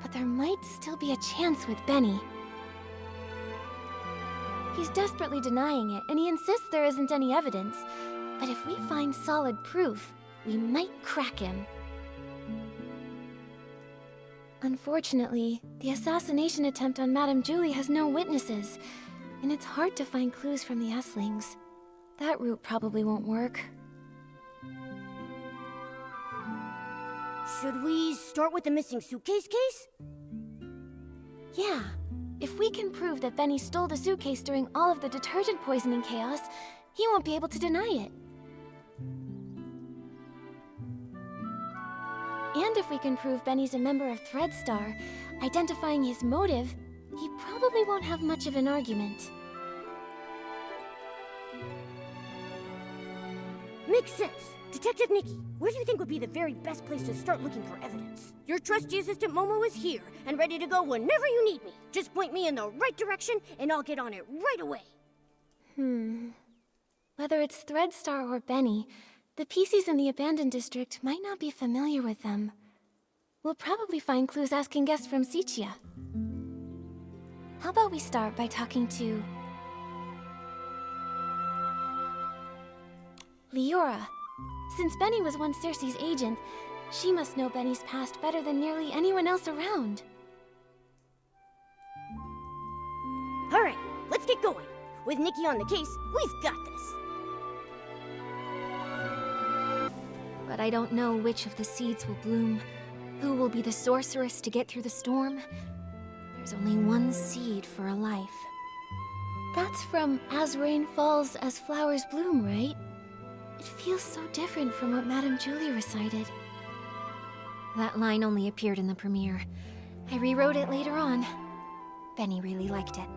But there might still be a chance with Benny. He's desperately denying it, and he insists there isn't any evidence. But if we find solid proof, we might crack him. Unfortunately, the assassination attempt on Madame Julie has no witnesses, and it's hard to find clues from the Esslings. That route probably won't work. Should we start with the missing suitcase case? Yeah. If we can prove that Benny stole the suitcase during all of the detergent poisoning chaos, he won't be able to deny it. And if we can prove Benny's a member of Threadstar, identifying his motive, he probably won't have much of an argument. Makes sense. Detective Nikki, where do you think would be the very best place to start looking for evidence? Your trusty assistant Momo is here and ready to go whenever you need me. Just point me in the right direction and I'll get on it right away. Whether it's Threadstar or Benny, the PCs in the abandoned district might not be familiar with them. We'll probably find clues asking guests from Sichia. How about we start by talking to Leora. Since Benny was once Cersei's agent, she must know Benny's past better than nearly anyone else around. Alright, let's get going. With Nikki on the case, we've got this. But I don't know which of the seeds will bloom. Who will be the sorceress to get through the storm? There's only one seed for a life. That's from As Rain Falls, As Flowers Bloom, right? It feels so different from what Madame Julie recited. That line only appeared in the premiere. I rewrote it later on. Benny really liked it.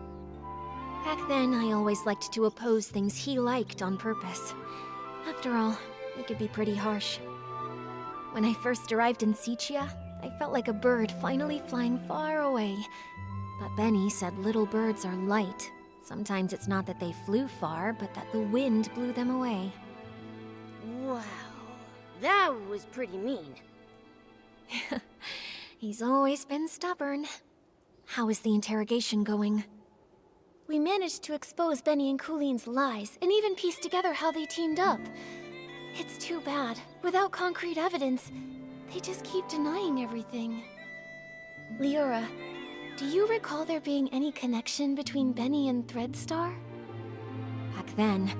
Back then, I always liked to oppose things he liked on purpose. After all, he could be pretty harsh. When I first arrived in Sichia, I felt like a bird finally flying far away. But Benny said little birds are light. Sometimes it's not that they flew far, but that the wind blew them away. Wow, that was pretty mean. He's always been stubborn. How is the interrogation going? We managed to expose Benny and Colleen's lies, and even piece together how they teamed up. It's too bad. Without concrete evidence, they just keep denying everything. Leora, do you recall there being any connection between Benny and Threadstar? Back then,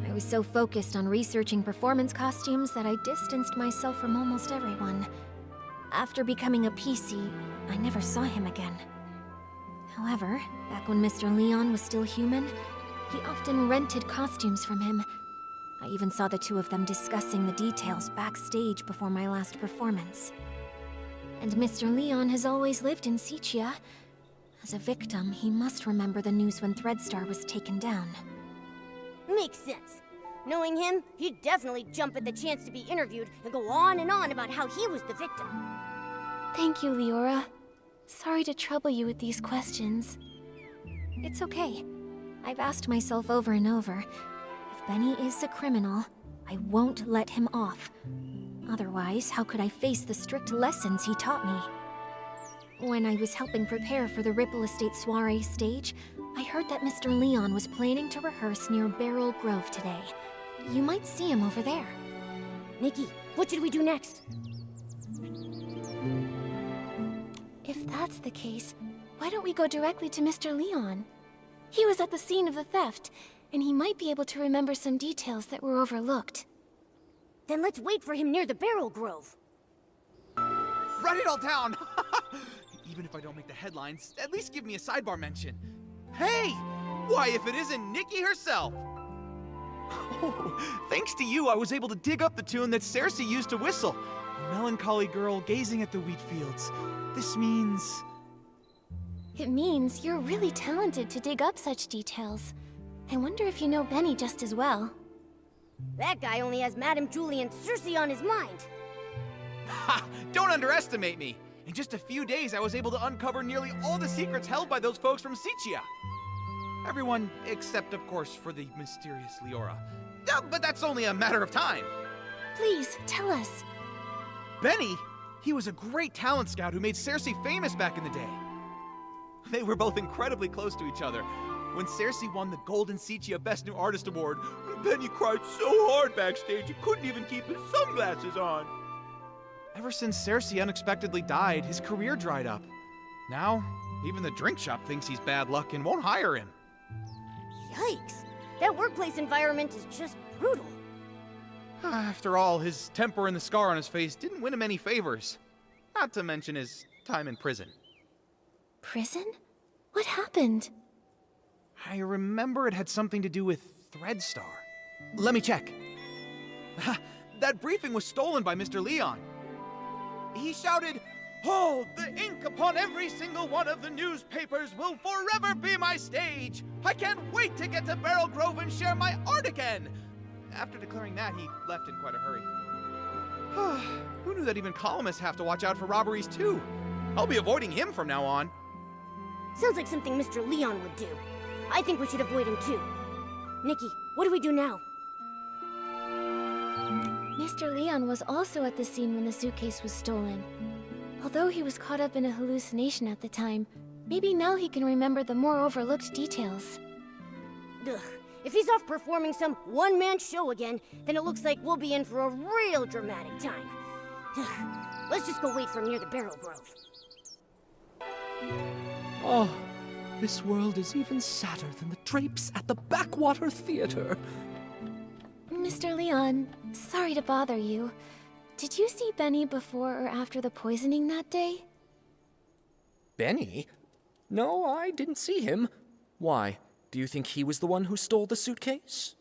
I was so focused on researching performance costumes that I distanced myself from almost everyone. After becoming a PC, I never saw him again. However, back when Mr. Leon was still human, he often rented costumes from him. I even saw the two of them discussing the details backstage before my last performance. And Mr. Leon has always lived in Sichia. As a victim, he must remember the news when Threadstar was taken down. Makes sense. Knowing him, he'd definitely jump at the chance to be interviewed and go on and on about how he was the victim. Thank you, Leora. Sorry to trouble you with these questions. It's okay. I've asked myself over and over, if Benny is a criminal, I won't let him off. Otherwise, how could I face the strict lessons he taught me? When I was helping prepare for the Ripple Estate soiree stage, I heard that Mr. Leon was planning to rehearse near Barrel Grove today. You might see him over there. Nikki, what should we do next? If that's the case, why don't we go directly to Mr. Leon? He was at the scene of the theft, and he might be able to remember some details that were overlooked. Then let's wait for him near the Barrel Grove. Write it all down! Even if I don't make the headlines, at least give me a sidebar mention. Hey! Why, if it isn't Nikki herself! Oh, thanks to you, I was able to dig up the tune that Cersei used to whistle. A melancholy girl gazing at the wheat fields. This means... It means you're really talented to dig up such details. I wonder if you know Benny just as well. That guy only has Madame Julie and Cersei on his mind. Ha! Don't underestimate me! In just a few days, I was able to uncover nearly all the secrets held by those folks from Sichia. Everyone, except, of course, for the mysterious Leora. But that's only a matter of time. Please, tell us. Benny? He was a great talent scout who made Cersei famous back in the day. They were both incredibly close to each other. When Cersei won the Golden Sichia Best New Artist Award, Benny cried so hard backstage he couldn't even keep his sunglasses on. Ever since Cersei unexpectedly died, his career dried up. Now, even the drink shop thinks he's bad luck and won't hire him. Yikes! That workplace environment is just brutal. After all, his temper and the scar on his face didn't win him any favors. Not to mention his time in prison. Prison? What happened? I remember it had something to do with Threadstar. Let me check. That briefing was stolen by Mr. Leon. He shouted, "Oh, the ink upon every single one of the newspapers will forever be my stage! I can't wait to get to Barrel Grove and share my art again!" After declaring that, he left in quite a hurry. Who knew that even columnists have to watch out for robberies too? I'll be avoiding him from now on. Sounds like something Mr. Leon would do. I think we should avoid him too. Nikki, what do we do now? Mr. Leon was also at the scene when the suitcase was stolen. Although he was caught up in a hallucination at the time, maybe now he can remember the more overlooked details. Ugh. If he's off performing some one-man show again, then it looks like we'll be in for a real dramatic time. Ugh. Let's just go wait for him near the Barrel Grove. Oh, this world is even sadder than the drapes at the Backwater Theater. Mr. Leon, sorry to bother you. Did you see Benny before or after the poisoning that day? Benny? No, I didn't see him. Why? Do you think he was the one who stole the suitcase?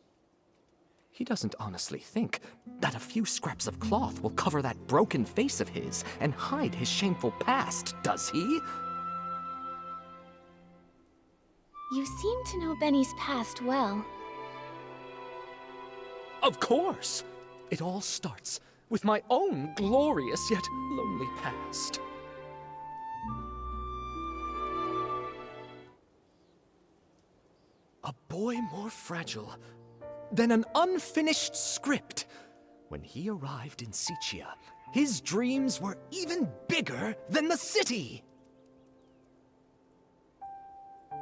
He doesn't honestly think that a few scraps of cloth will cover that broken face of his and hide his shameful past, does he? You seem to know Benny's past well. Of course! It all starts with my own glorious yet lonely past. A boy more fragile than an unfinished script. When he arrived in Sichia, his dreams were even bigger than the city.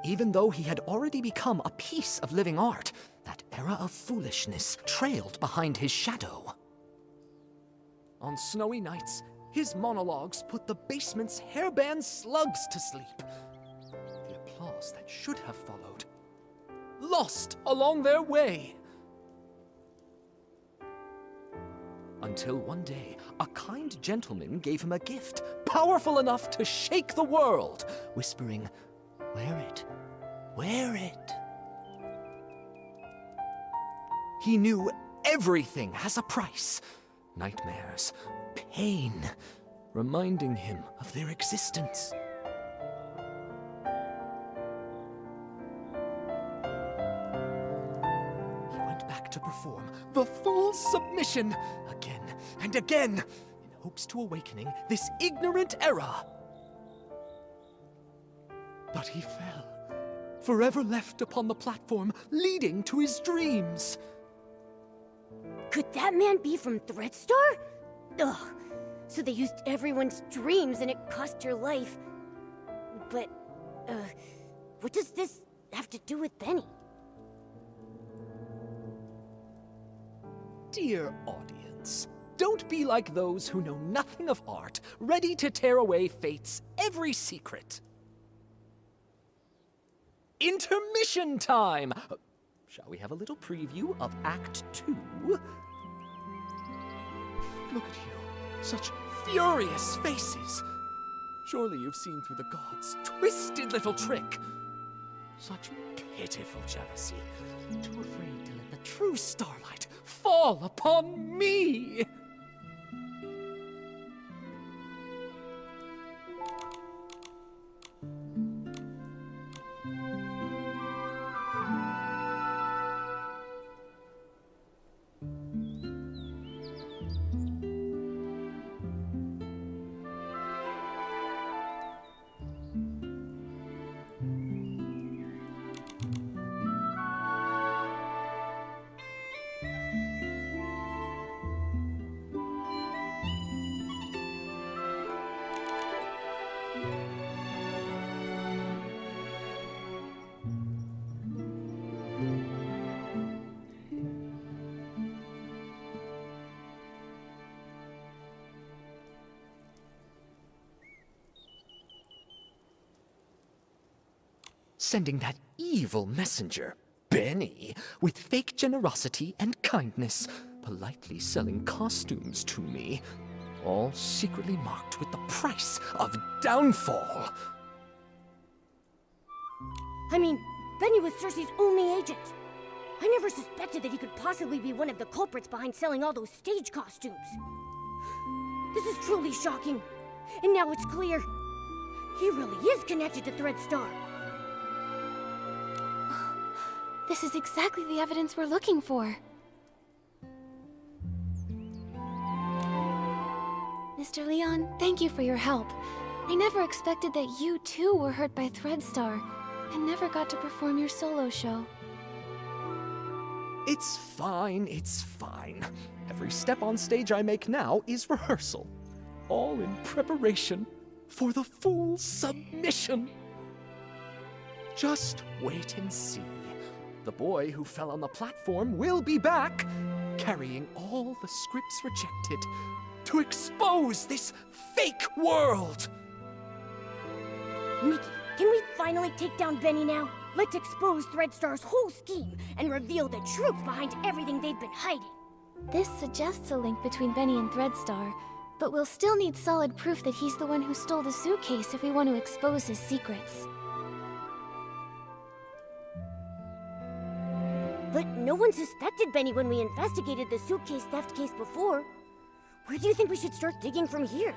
Even though he had already become a piece of living art, that era of foolishness trailed behind his shadow. On snowy nights, His monologues put the basement's hairband slugs to sleep. The applause that should have followed, lost along their way. Until one day, a kind gentleman gave him a gift powerful enough to shake the world, whispering, "Wear it, wear it." He knew everything has a price. Nightmares, pain, reminding him of their existence. He went back to perform the full submission again and again, in hopes to awakening this ignorant era. But he fell, forever left upon the platform leading to his dreams. Could that man be from Threadstar? Ugh. So they used everyone's dreams and it cost your life. But, what does this have to do with Benny? Dear audience, don't be like those who know nothing of art, ready to tear away fate's every secret. Intermission time! Shall we have a little preview of Act 2? Look at you, such furious faces. Surely you've seen through the gods' twisted little trick. Such pitiful jealousy, too afraid to let the true starlight fall upon me. Sending that evil messenger, Benny, with fake generosity and kindness, politely selling costumes to me, all secretly marked with the price of downfall. I mean, Benny was Cersei's only agent. I never suspected that he could possibly be one of the culprits behind selling all those stage costumes. This is truly shocking. And now it's clear. He really is connected to Threadstar. This is exactly the evidence we're looking for. Mr. Leon, thank you for your help. I never expected that you too were hurt by Threadstar, and never got to perform your solo show. It's fine, it's fine. Every step on stage I make now is rehearsal, all in preparation for the full submission. Just wait and see. The boy who fell on the platform will be back, carrying all the scripts rejected to expose this fake world. Nikki, can we finally take down Benny now? Let's expose Threadstar's whole scheme and reveal the truth behind everything they've been hiding. This suggests a link between Benny and Threadstar, but we'll still need solid proof that he's the one who stole the suitcase if we want to expose his secrets. But no one suspected Benny when we investigated the suitcase theft case before. Where do you think we should start digging from here?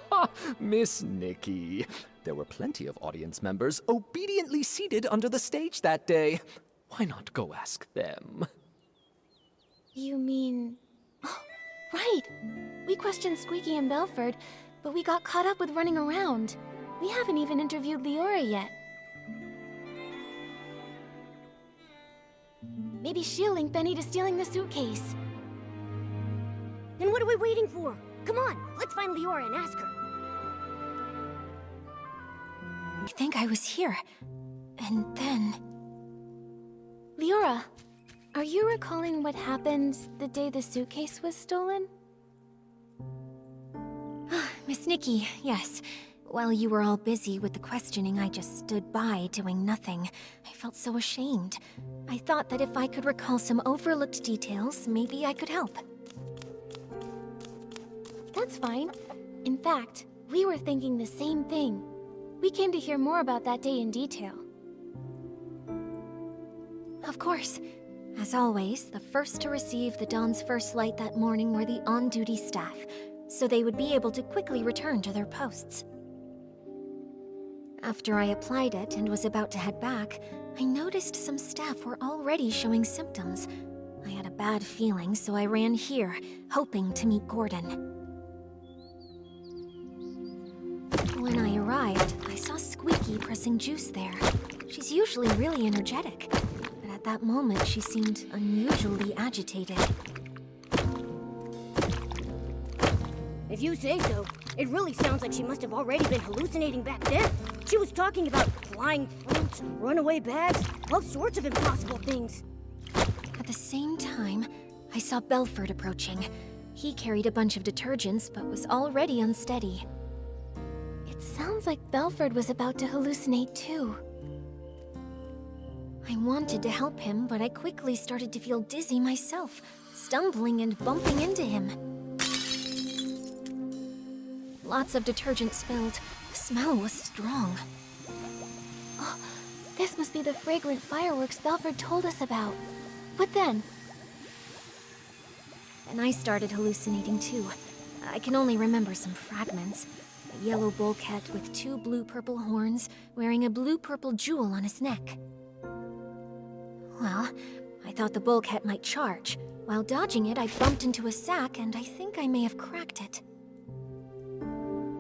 Ha! Miss Nikki. There were plenty of audience members obediently seated under the stage that day. Why not go ask them? You mean... Oh, right! We questioned Squeaky and Belford, but we got caught up with running around. We haven't even interviewed Leora yet. Maybe she'll link Benny to stealing the suitcase. Then what are we waiting for? Come on, let's find Leora and ask her. I think I was here. And then... Leora, Are you recalling what happened the day the suitcase was stolen? Miss Nikki, yes. While you were all busy with the questioning, I just stood by, doing nothing. I felt so ashamed. I thought that if I could recall some overlooked details, maybe I could help. That's fine. In fact, we were thinking the same thing. We came to hear more about that day in detail. Of course. As always, the first to receive the dawn's first light that morning were the on-duty staff, so they would be able to quickly return to their posts. After I applied it and was about to head back, I noticed some staff were already showing symptoms. I had a bad feeling, so I ran here, hoping to meet Gordon. When I arrived, I saw Squeaky pressing juice there. She's usually really energetic, but at that moment she seemed unusually agitated. If you say so, it really sounds like she must have already been hallucinating back then. She was talking about flying fruits, runaway bags, all sorts of impossible things. At the same time, I saw Belford approaching. He carried a bunch of detergents, but was already unsteady. It sounds like Belford was about to hallucinate too. I wanted to help him, but I quickly started to feel dizzy myself, stumbling and bumping into him. Lots of detergent spilled. The smell was strong. Oh, this must be the fragrant fireworks Belford told us about. But then... And I started hallucinating too. I can only remember some fragments. A yellow bulkhead with 2 blue-purple horns, wearing a blue-purple jewel on his neck. Well, I thought the bulkhead might charge. While dodging it, I bumped into a sack, and I think I may have cracked it.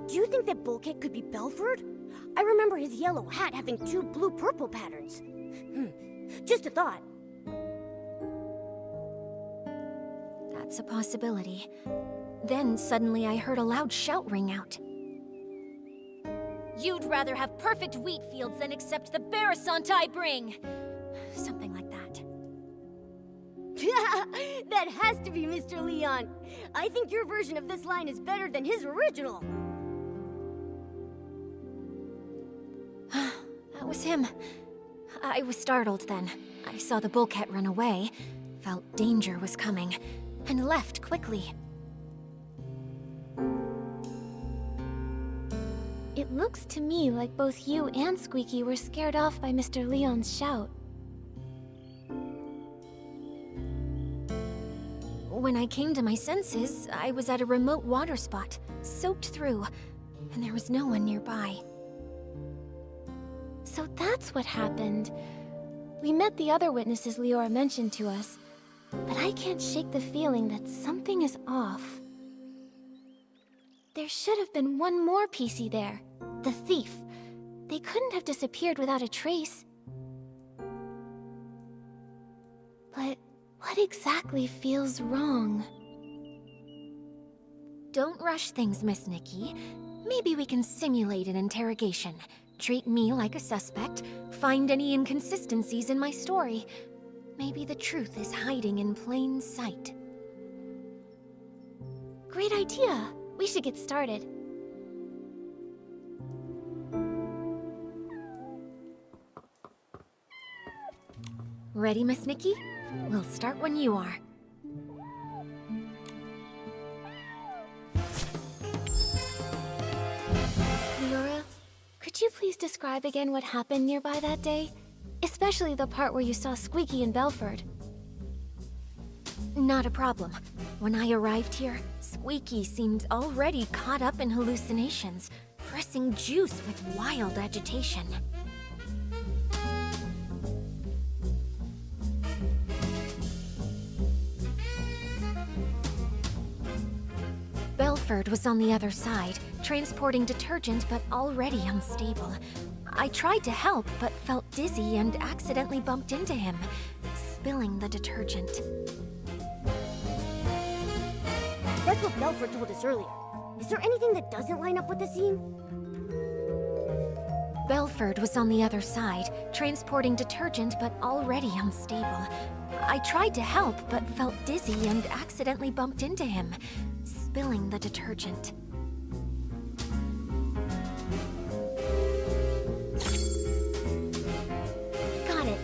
Do you think that bulkhead could be Belford? I remember his yellow hat having 2 blue-purple patterns. Just a thought. That's a possibility. Then suddenly I heard a loud shout ring out. You'd rather have perfect wheat fields than accept the Barasant I bring! Something like that. That has to be Mr. Leon. I think your version of this line is better than his original. That was him. I was startled then. I saw the bulkhead run away, felt danger was coming, and left quickly. It looks to me like both you and Squeaky were scared off by Mr. Leon's shout. When I came to my senses, I was at a remote water spot, soaked through, and there was no one nearby. So that's what happened. We met the other witnesses Leora mentioned to us, but I can't shake the feeling that something is off. There should have been one more PC there. The thief. They couldn't have disappeared without a trace. But what exactly feels wrong? Don't rush things, Miss Nikki. Maybe we can simulate an interrogation. Treat me like a suspect, find any inconsistencies in my story. Maybe the truth is hiding in plain sight. Great idea! We should get started. Ready, Miss Nikki? We'll start when you are. Leora, could you please describe again what happened nearby that day? Especially the part where you saw Squeaky and Belford. Not a problem. When I arrived here, Squeaky seemed already caught up in hallucinations, pressing juice with wild agitation. Belford was on the other side, transporting detergent but already unstable. I tried to help, but felt dizzy and accidentally bumped into him, spilling the detergent. That's what Belford told us earlier. Is there anything that doesn't line up with the scene? Belford was on the other side, transporting detergent but already unstable. I tried to help, but felt dizzy and accidentally bumped into him, spilling the detergent. Got it.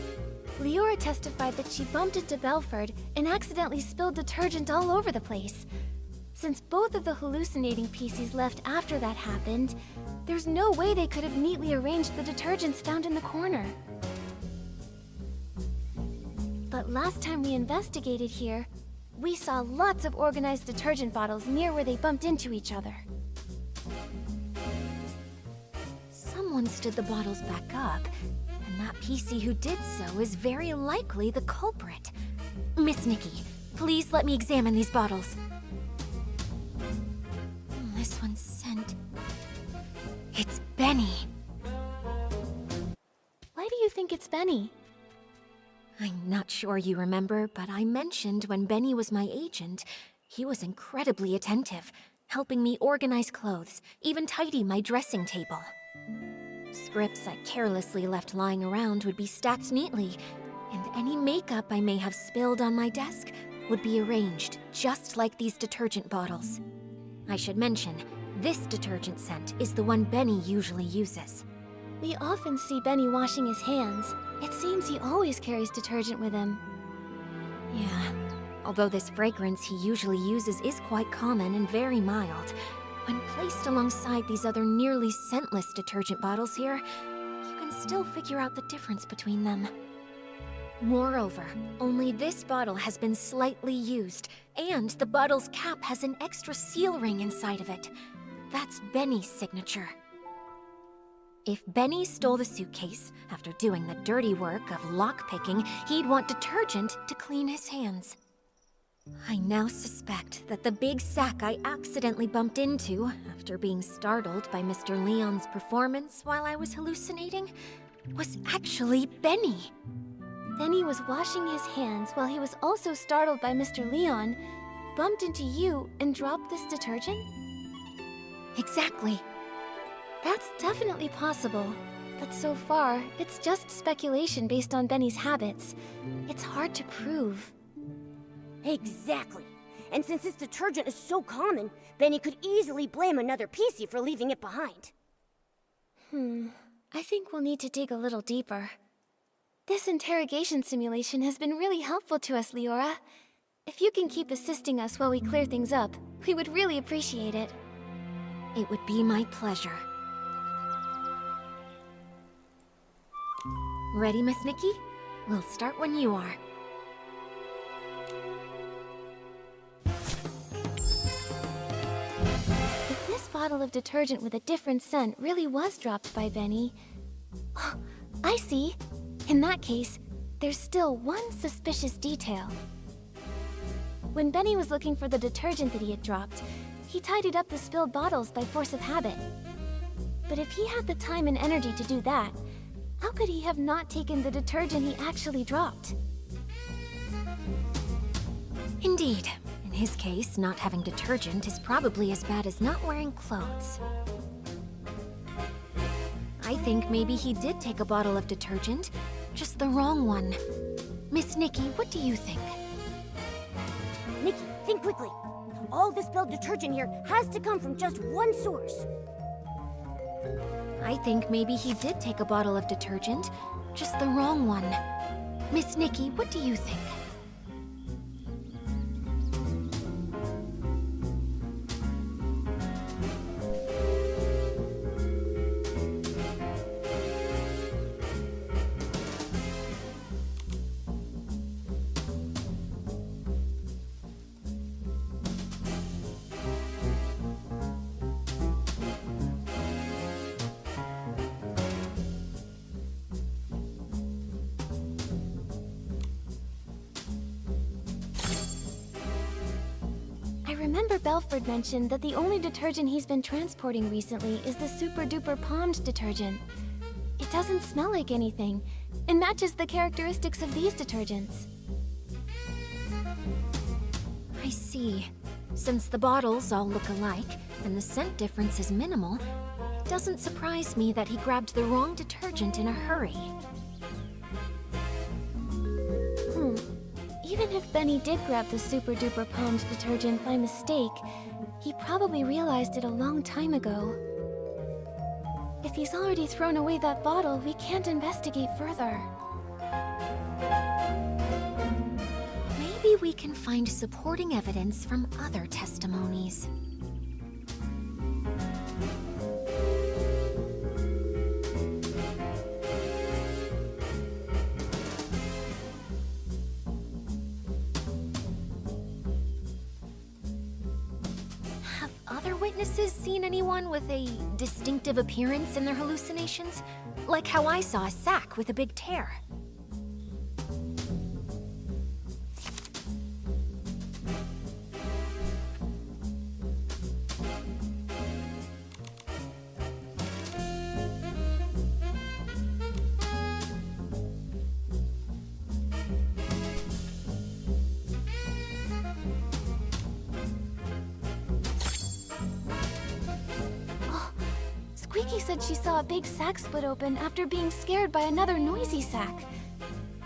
Leora testified that she bumped into Belford and accidentally spilled detergent all over the place. Since both of the hallucinating PCs left after that happened, there's no way they could have neatly arranged the detergents found in the corner. But last time we investigated here, we saw lots of organized detergent bottles near where they bumped into each other. Someone stood the bottles back up, and that PC who did so is very likely the culprit. Miss Nikki, please let me examine these bottles. This one's sent. It's Benny. Why do you think it's Benny? I'm not sure you remember, but I mentioned when Benny was my agent, he was incredibly attentive, helping me organize clothes, even tidy my dressing table. Scripts I carelessly left lying around would be stacked neatly, and any makeup I may have spilled on my desk would be arranged just like these detergent bottles. I should mention, this detergent scent is the one Benny usually uses. We often see Benny washing his hands. It seems he always carries detergent with him. Yeah, although this fragrance he usually uses is quite common and very mild, when placed alongside these other nearly scentless detergent bottles here, you can still figure out the difference between them. Moreover, only this bottle has been slightly used, and the bottle's cap has an extra seal ring inside of it. That's Benny's signature. If Benny stole the suitcase, after doing the dirty work of lockpicking, he'd want detergent to clean his hands. I now suspect that the big sack I accidentally bumped into, after being startled by Mr. Leon's performance while I was hallucinating, was actually Benny. Benny was washing his hands while he was also startled by Mr. Leon, bumped into you, and dropped this detergent? Exactly. That's definitely possible. But so far, it's just speculation based on Benny's habits. It's hard to prove. Exactly. And since this detergent is so common, Benny could easily blame another PC for leaving it behind. I think we'll need to dig a little deeper. This interrogation simulation has been really helpful to us, Leora. If you can keep assisting us while we clear things up, we would really appreciate it. It would be my pleasure. Ready, Miss Nikki? We'll start when you are. If this bottle of detergent with a different scent really was dropped by Benny... Oh, I see. In that case, there's still one suspicious detail. When Benny was looking for the detergent that he had dropped, he tidied up the spilled bottles by force of habit. But if he had the time and energy to do that, how could he have not taken the detergent he actually dropped? Indeed. In his case, not having detergent is probably as bad as not wearing clothes. I think maybe he did take a bottle of detergent, just the wrong one. Miss Nikki, what do you think? Nikki, think quickly. All the spilled detergent here has to come from just one source. I think maybe he did take a bottle of detergent, just the wrong one. Miss Nikki, what do you think? I remember Belford mentioned that the only detergent he's been transporting recently is the super-duper palmed detergent. It doesn't smell like anything, and matches the characteristics of these detergents. I see. Since the bottles all look alike, and the scent difference is minimal, it doesn't surprise me that he grabbed the wrong detergent in a hurry. Even if Benny did grab the super-duper palmed detergent by mistake, he probably realized it a long time ago. If he's already thrown away that bottle, we can't investigate further. Maybe we can find supporting evidence from other testimonies. Have other witnesses seen anyone with a distinctive appearance in their hallucinations? Like how I saw a sack with a big tear. Squeaky said she saw a big sack split open after being scared by another noisy sack.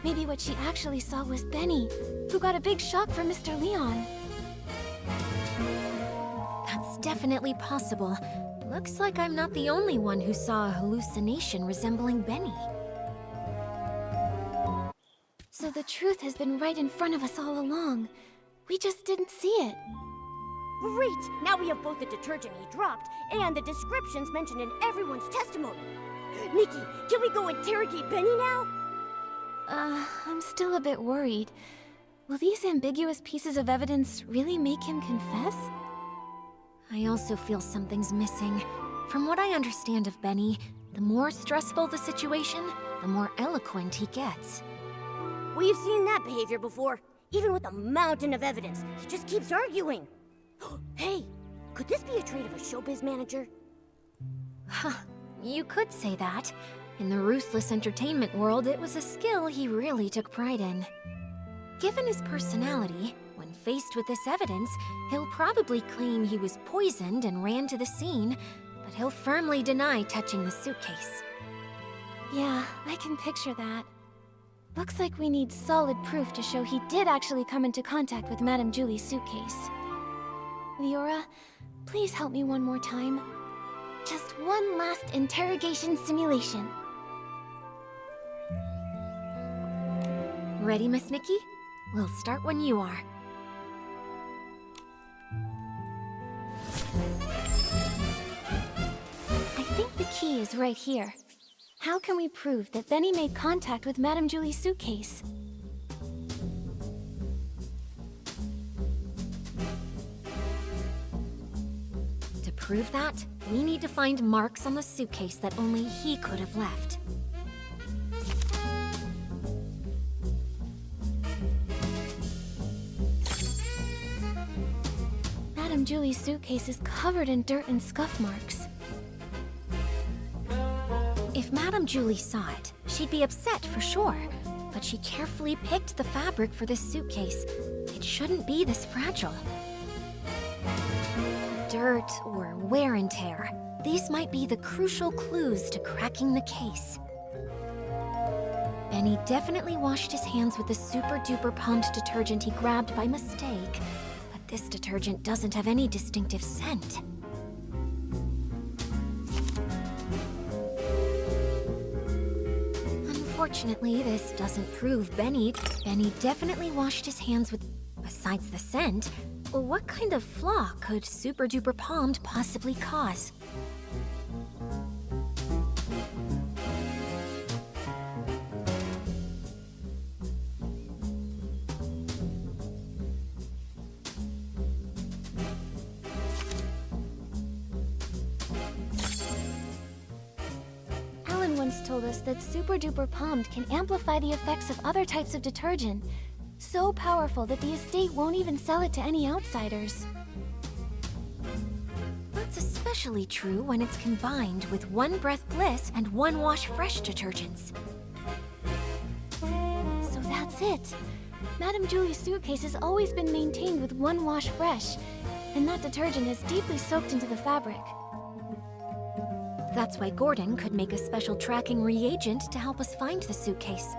Maybe what she actually saw was Benny, who got a big shock from Mr. Leon. That's definitely possible. Looks like I'm not the only one who saw a hallucination resembling Benny. So the truth has been right in front of us all along. We just didn't see it. Great! Now we have both the detergent he dropped and the descriptions mentioned in everyone's testimony. Nikki, can we go interrogate Benny now? I'm still a bit worried. Will these ambiguous pieces of evidence really make him confess? I also feel something's missing. From what I understand of Benny, the more stressful the situation, the more eloquent he gets. We've seen that behavior before. Even with a mountain of evidence, he just keeps arguing. Hey, could this be a trait of a showbiz manager? Huh, you could say that. In the ruthless entertainment world, it was a skill he really took pride in. Given his personality, when faced with this evidence, he'll probably claim he was poisoned and ran to the scene, but he'll firmly deny touching the suitcase. Yeah, I can picture that. Looks like we need solid proof to show he did actually come into contact with Madame Julie's suitcase. Leora, please help me one more time. Just one last interrogation simulation. Ready, Miss Nikki? We'll start when you are. I think the key is right here. How can we prove that Benny made contact with Madame Julie's suitcase? To prove that, we need to find marks on the suitcase that only he could have left. Madame Julie's suitcase is covered in dirt and scuff marks. If Madame Julie saw it, she'd be upset for sure. But she carefully picked the fabric for this suitcase. It shouldn't be this fragile. Dirt or wear and tear. These might be the crucial clues to cracking the case. Benny definitely washed his hands with the super-duper pumped detergent he grabbed by mistake. But this detergent doesn't have any distinctive scent. Unfortunately, this doesn't prove Benny. Benny definitely washed his hands with... Besides the scent, what kind of flaw could super-duper palmed possibly cause? Alan once told us that super-duper palmed can amplify the effects of other types of detergent. So powerful that the estate won't even sell it to any outsiders. That's especially true when it's combined with One Breath Bliss and One Wash Fresh detergents. So that's it. Madame Julie's suitcase has always been maintained with One Wash Fresh, and that detergent has deeply soaked into the fabric. That's why Gordon could make a special tracking reagent to help us find the suitcase.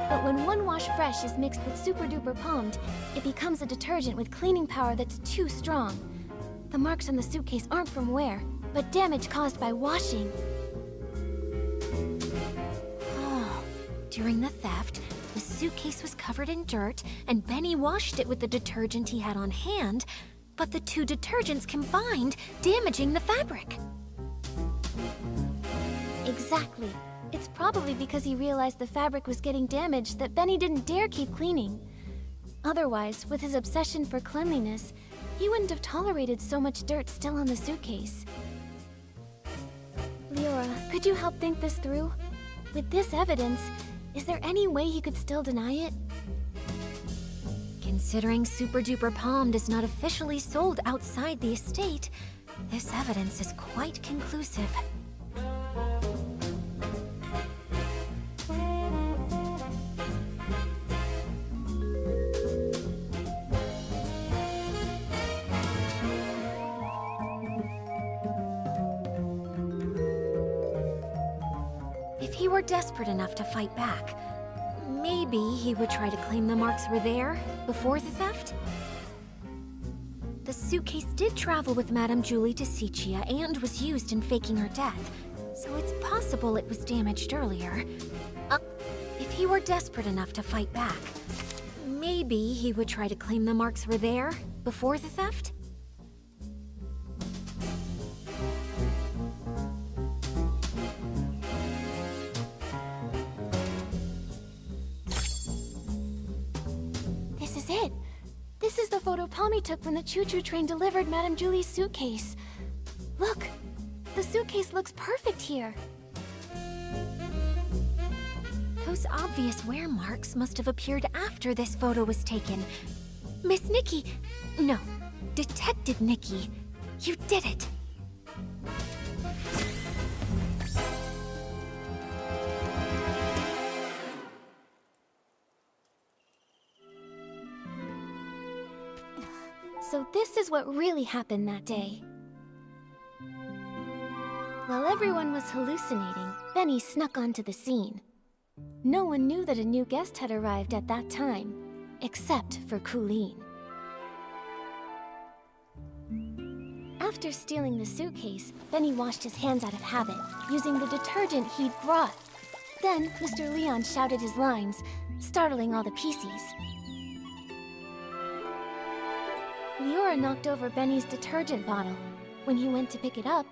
But when One Wash Fresh is mixed with Super Duper Palmed, it becomes a detergent with cleaning power that's too strong. The marks on the suitcase aren't from wear, but damage caused by washing. During the theft, the suitcase was covered in dirt, and Benny washed it with the detergent he had on hand, but the two detergents combined, damaging the fabric. Exactly. It's probably because he realized the fabric was getting damaged that Benny didn't dare keep cleaning. Otherwise, with his obsession for cleanliness, he wouldn't have tolerated so much dirt still on the suitcase. Leora, could you help think this through? With this evidence, is there any way he could still deny it? Considering Super Duper Palmed is not officially sold outside the estate, this evidence is quite conclusive. If he were desperate enough to fight back, maybe he would try to claim the marks were there before the theft? The suitcase did travel with Madame Julie to Sicia and was used in faking her death, so it's possible it was damaged earlier. If he were desperate enough to fight back, maybe he would try to claim the marks were there before the theft? This is it. This is the photo Palmy took when the choo-choo train delivered Madame Julie's suitcase. Look, the suitcase looks perfect here. Those obvious wear marks must have appeared after this photo was taken. Miss Nikki! No, Detective Nikki. You did it! So this is what really happened that day. While everyone was hallucinating, Benny snuck onto the scene. No one knew that a new guest had arrived at that time, except for Colleen. After stealing the suitcase, Benny washed his hands out of habit, using the detergent he'd brought. Then, Mr. Leon shouted his lines, startling all the PCs. Leora knocked over Benny's detergent bottle. When he went to pick it up,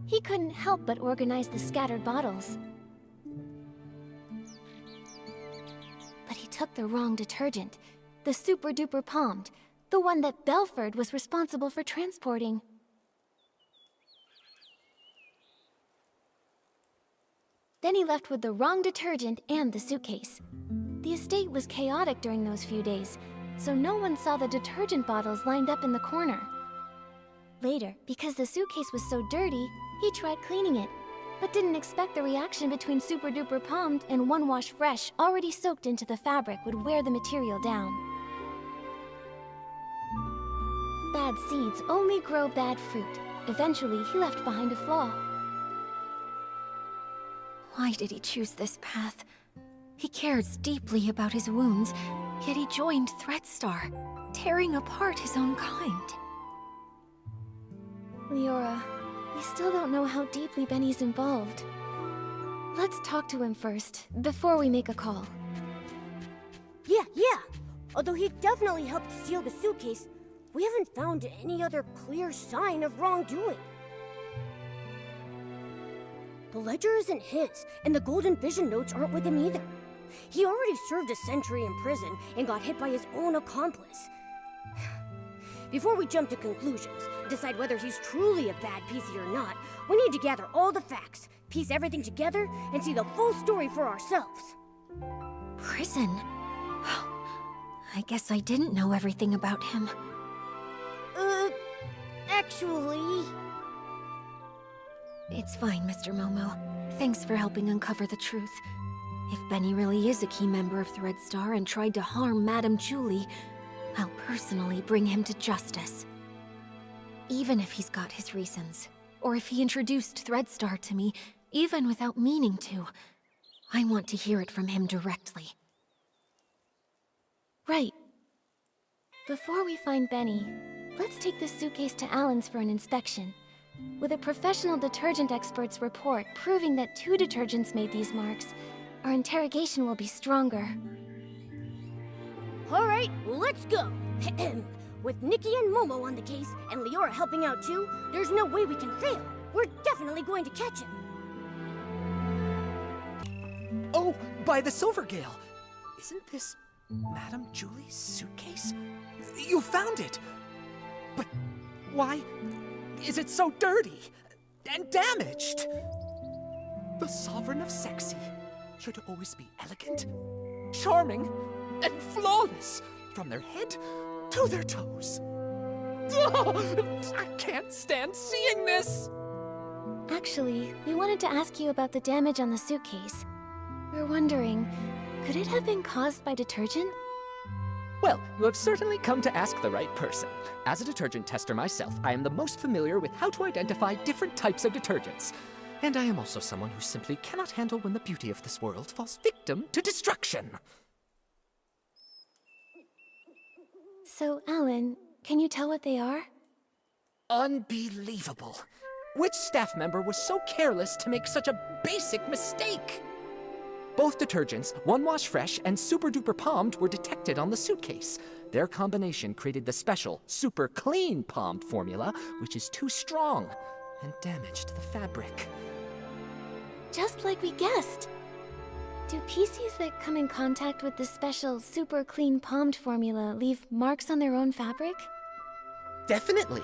he couldn't help but organize the scattered bottles. But he took the wrong detergent, the Super Duper Palmed, the one that Belford was responsible for transporting. Then he left with the wrong detergent and the suitcase. The estate was chaotic during those few days, so no one saw the detergent bottles lined up in the corner. Later, because the suitcase was so dirty, he tried cleaning it, but didn't expect the reaction between Super Duper Palmed and One Wash Fresh already soaked into the fabric would wear the material down. Bad seeds only grow bad fruit. Eventually, he left behind a flaw. Why did he choose this path? He cares deeply about his wounds, yet he joined Threadstar, tearing apart his own kind. Leora, we still don't know how deeply Benny's involved. Let's talk to him first, before we make a call. Yeah. Although he definitely helped steal the suitcase, we haven't found any other clear sign of wrongdoing. The ledger isn't his, and the Golden Vision notes aren't with him either. He already served a century in prison and got hit by his own accomplice. Before we jump to conclusions, decide whether he's truly a bad PC or not, we need to gather all the facts, piece everything together, and see the full story for ourselves. Prison? I guess I didn't know everything about him. Actually... It's fine, Mr. Momo. Thanks for helping uncover the truth. If Benny really is a key member of Threadstar and tried to harm Madame Julie, I'll personally bring him to justice. Even if he's got his reasons, or if he introduced Threadstar to me, even without meaning to, I want to hear it from him directly. Right. Before we find Benny, let's take this suitcase to Alan's for an inspection. With a professional detergent expert's report proving that 2 detergents made these marks, our interrogation will be stronger. Alright, let's go! With Nikki and Momo on the case, and Leora helping out too, there's no way we can fail. We're definitely going to catch him. Oh, by the Silvergale! Isn't this Madame Julie's suitcase? You found it! But why is it so dirty and damaged? The Sovereign of Sexy should always be elegant, charming, and flawless from their head to their toes. Oh, I can't stand seeing this! Actually, we wanted to ask you about the damage on the suitcase. We're wondering, could it have been caused by detergent? Well, you have certainly come to ask the right person. As a detergent tester myself, I am the most familiar with how to identify different types of detergents. And I am also someone who simply cannot handle when the beauty of this world falls victim to destruction. So, Alan, can you tell what they are? Unbelievable. Which staff member was so careless to make such a basic mistake? Both detergents, One Wash Fresh and Super Duper Palmed, were detected on the suitcase. Their combination created the special Super Clean Palmed formula, which is too strong and damaged the fabric. Just like we guessed. Do PCs that come in contact with the special Super Clean Palmed formula leave marks on their own fabric? Definitely.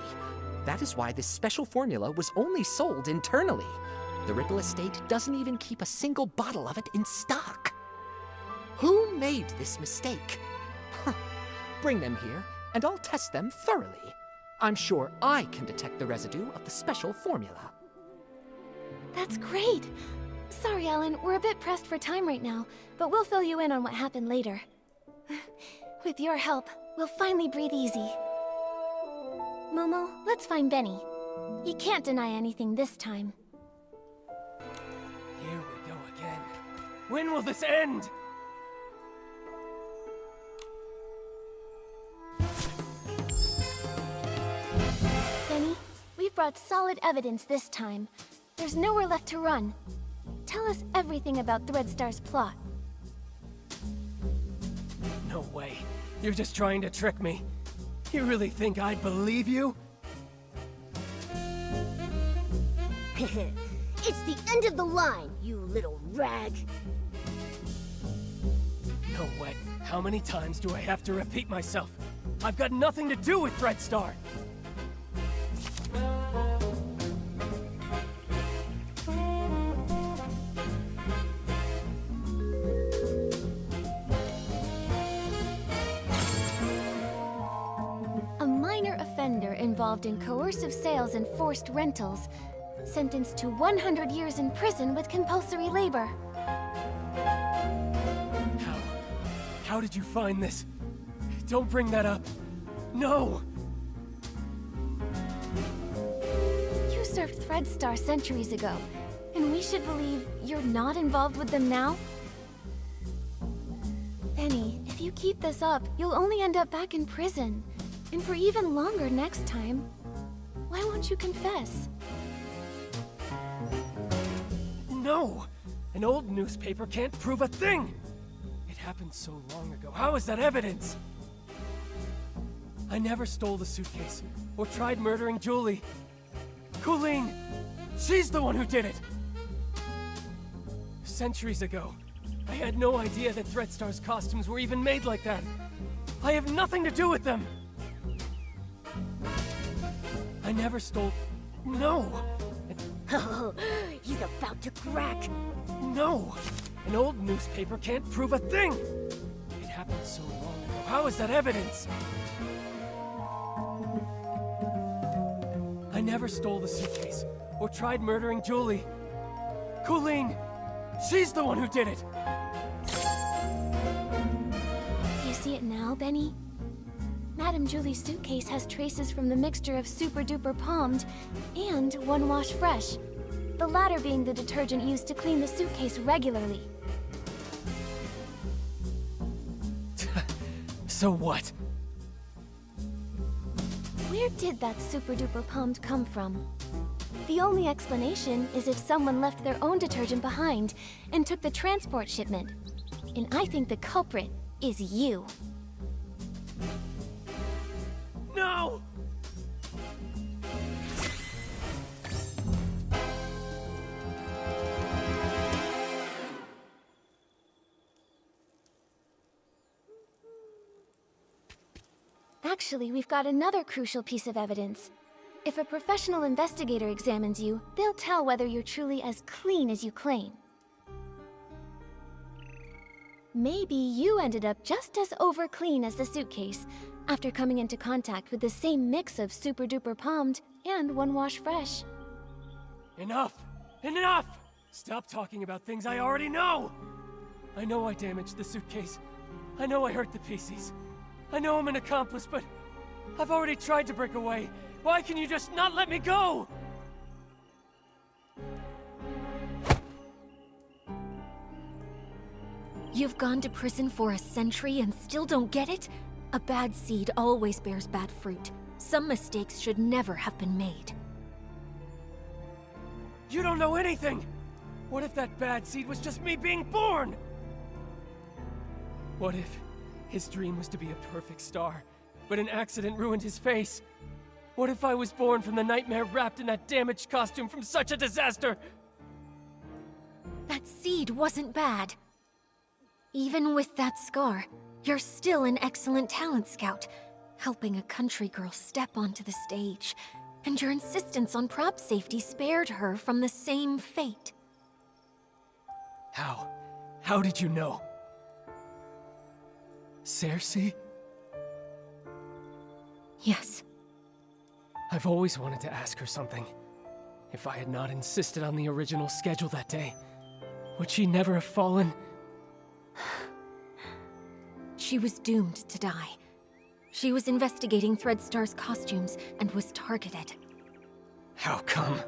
That is why this special formula was only sold internally. The Ripple estate doesn't even keep a single bottle of it in stock. Who made this mistake? Bring them here, and I'll test them thoroughly. I'm sure I can detect the residue of the special formula. That's great! Sorry, Alan, we're a bit pressed for time right now, but we'll fill you in on what happened later. With your help, we'll finally breathe easy. Momo, let's find Benny. He can't deny anything this time. Here we go again. When will this end? Benny, we've brought solid evidence this time. There's nowhere left to run. Tell us everything about Threadstar's plot. No way. You're just trying to trick me. You really think I'd believe you? It's the end of the line, you little rag. No way. How many times do I have to repeat myself? I've got nothing to do with Threadstar. A minor offender involved in coercive sales and forced rentals, sentenced to 100 years in prison with compulsory labor. How did you find this? Don't bring that up. No! You served Threadstar centuries ago, and we should believe you're not involved with them now? Benny, if you keep this up, you'll only end up back in prison. And for even longer next time. Why won't you confess? No! An old newspaper can't prove a thing! It happened so long ago. How is that evidence? I never stole the suitcase or tried murdering Julie. Colleen! She's the one who did it! Centuries ago, I had no idea that Threadstar's costumes were even made like that. I have nothing to do with them! I never stole... No! Oh, he's about to crack. No! An old newspaper can't prove a thing! It happened so long ago. How is that evidence? I never stole the suitcase or tried murdering Julie. Colleen! She's the one who did it! Do you see it now, Benny? Madame Julie's suitcase has traces from the mixture of Super Duper Palmed and One Wash Fresh, the latter being the detergent used to clean the suitcase regularly. So what? Where did that Super Duper Palmed come from? The only explanation is if someone left their own detergent behind and took the transport shipment. And I think the culprit is you. No! Actually, we've got another crucial piece of evidence. If a professional investigator examines you, they'll tell whether you're truly as clean as you claim. Maybe you ended up just as over-clean as the suitcase, after coming into contact with the same mix of Super Duper Palmed and One Wash Fresh. Enough! Enough! Stop talking about things I already know! I know I damaged the suitcase. I know I hurt the pieces. I know I'm an accomplice, but I've already tried to break away. Why can you just not let me go? You've gone to prison for a century and still don't get it? A bad seed always bears bad fruit. Some mistakes should never have been made. You don't know anything! What if that bad seed was just me being born? What if his dream was to be a perfect star, but an accident ruined his face? What if I was born from the nightmare wrapped in that damaged costume from such a disaster? That seed wasn't bad. Even with that scar, you're still an excellent talent scout, helping a country girl step onto the stage. And your insistence on prop safety spared her from the same fate. How? How did you know? Cersei? Yes. I've always wanted to ask her something. If I had not insisted on the original schedule that day, would she never have fallen? She was doomed to die. She was investigating Threadstar's costumes and was targeted. How come?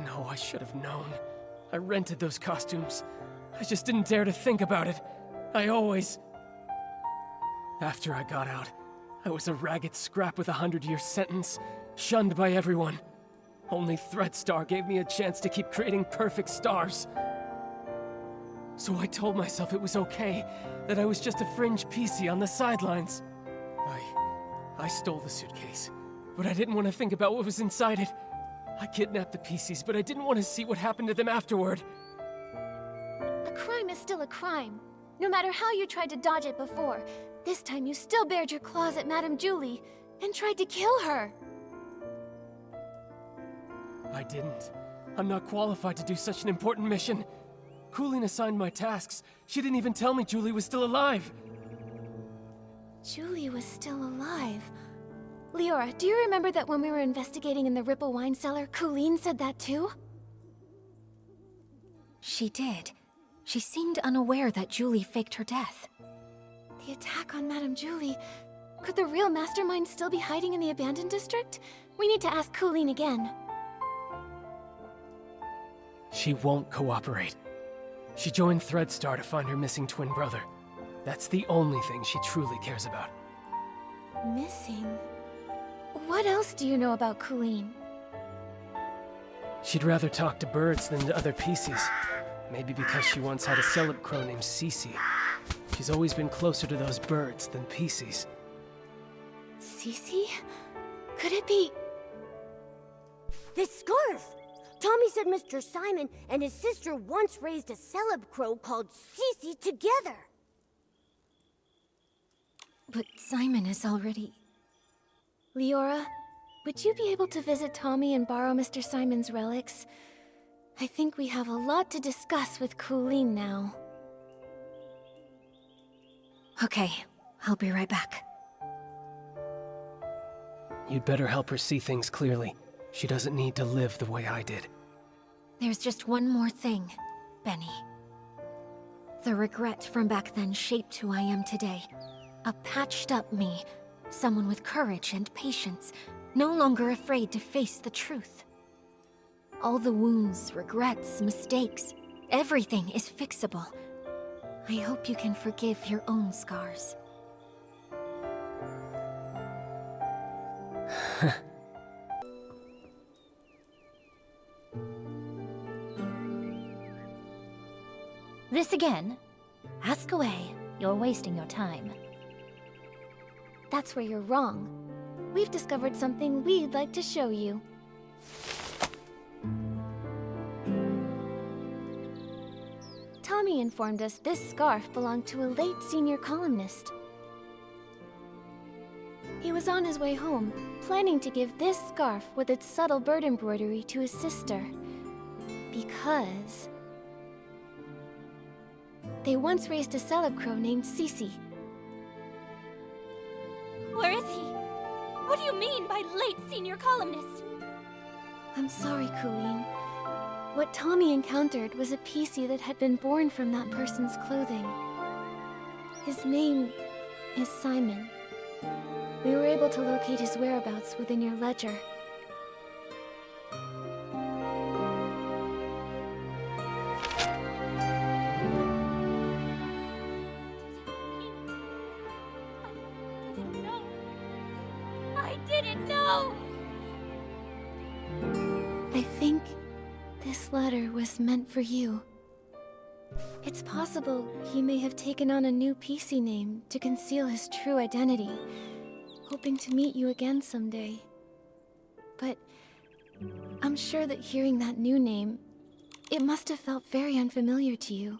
No, I should have known. I rented those costumes. I just didn't dare to think about it. I always... After I got out, I was a ragged scrap with a 100-year sentence, shunned by everyone. Only Threadstar gave me a chance to keep creating perfect stars. So I told myself it was okay, that I was just a fringe PC on the sidelines. I stole the suitcase, but I didn't want to think about what was inside it. I kidnapped the PCs, but I didn't want to see what happened to them afterward. A crime is still a crime. No matter how you tried to dodge it before, this time you still bared your claws at Madame Julie and tried to kill her. I didn't. I'm not qualified to do such an important mission. Coolin assigned my tasks. She didn't even tell me Julie was still alive. Julie was still alive. Leora, do you remember that when we were investigating in the Ripple wine cellar, Coolin said that too? She did. She seemed unaware that Julie faked her death. The attack on Madame Julie. Could the real mastermind still be hiding in the abandoned district? We need to ask Coolin again. She won't cooperate. She joined Threadstar to find her missing twin brother. That's the only thing she truly cares about. Missing? What else do you know about Coolin? She'd rather talk to birds than to other PCs. Maybe because she once had a celeb crow named Cece. She's always been closer to those birds than PCs. Cece? Could it be... This scarf! Tommy said Mr. Simon and his sister once raised a celeb crow called Cece together. But Simon is already... Leora, would you be able to visit Tommy and borrow Mr. Simon's relics? I think we have a lot to discuss with Coolin now. Okay, I'll be right back. You'd better help her see things clearly. She doesn't need to live the way I did. There's just one more thing, Benny. The regret from back then shaped who I am today. A patched up me, Someone with courage and patience, no longer afraid to face the truth. All the wounds, regrets, mistakes, everything is fixable. I hope you can forgive your own scars. This again? Ask away. You're wasting your time. That's where you're wrong. We've discovered something we'd like to show you. Tommy informed us this scarf belonged to a late senior columnist. He was on his way home, planning to give this scarf with its subtle bird embroidery to his sister. Because they once raised a celeb crow named Cece. Where is he? What do you mean by late senior columnist? I'm sorry, Colleen. What Tommy encountered was a PC that had been born from that person's clothing. His name is Simon. We were able to locate his whereabouts within your ledger. I didn't know! I think this letter was meant for you. It's possible he may have taken on a new PC name to conceal his true identity, hoping to meet you again someday. But I'm sure that hearing that new name, it must have felt very unfamiliar to you.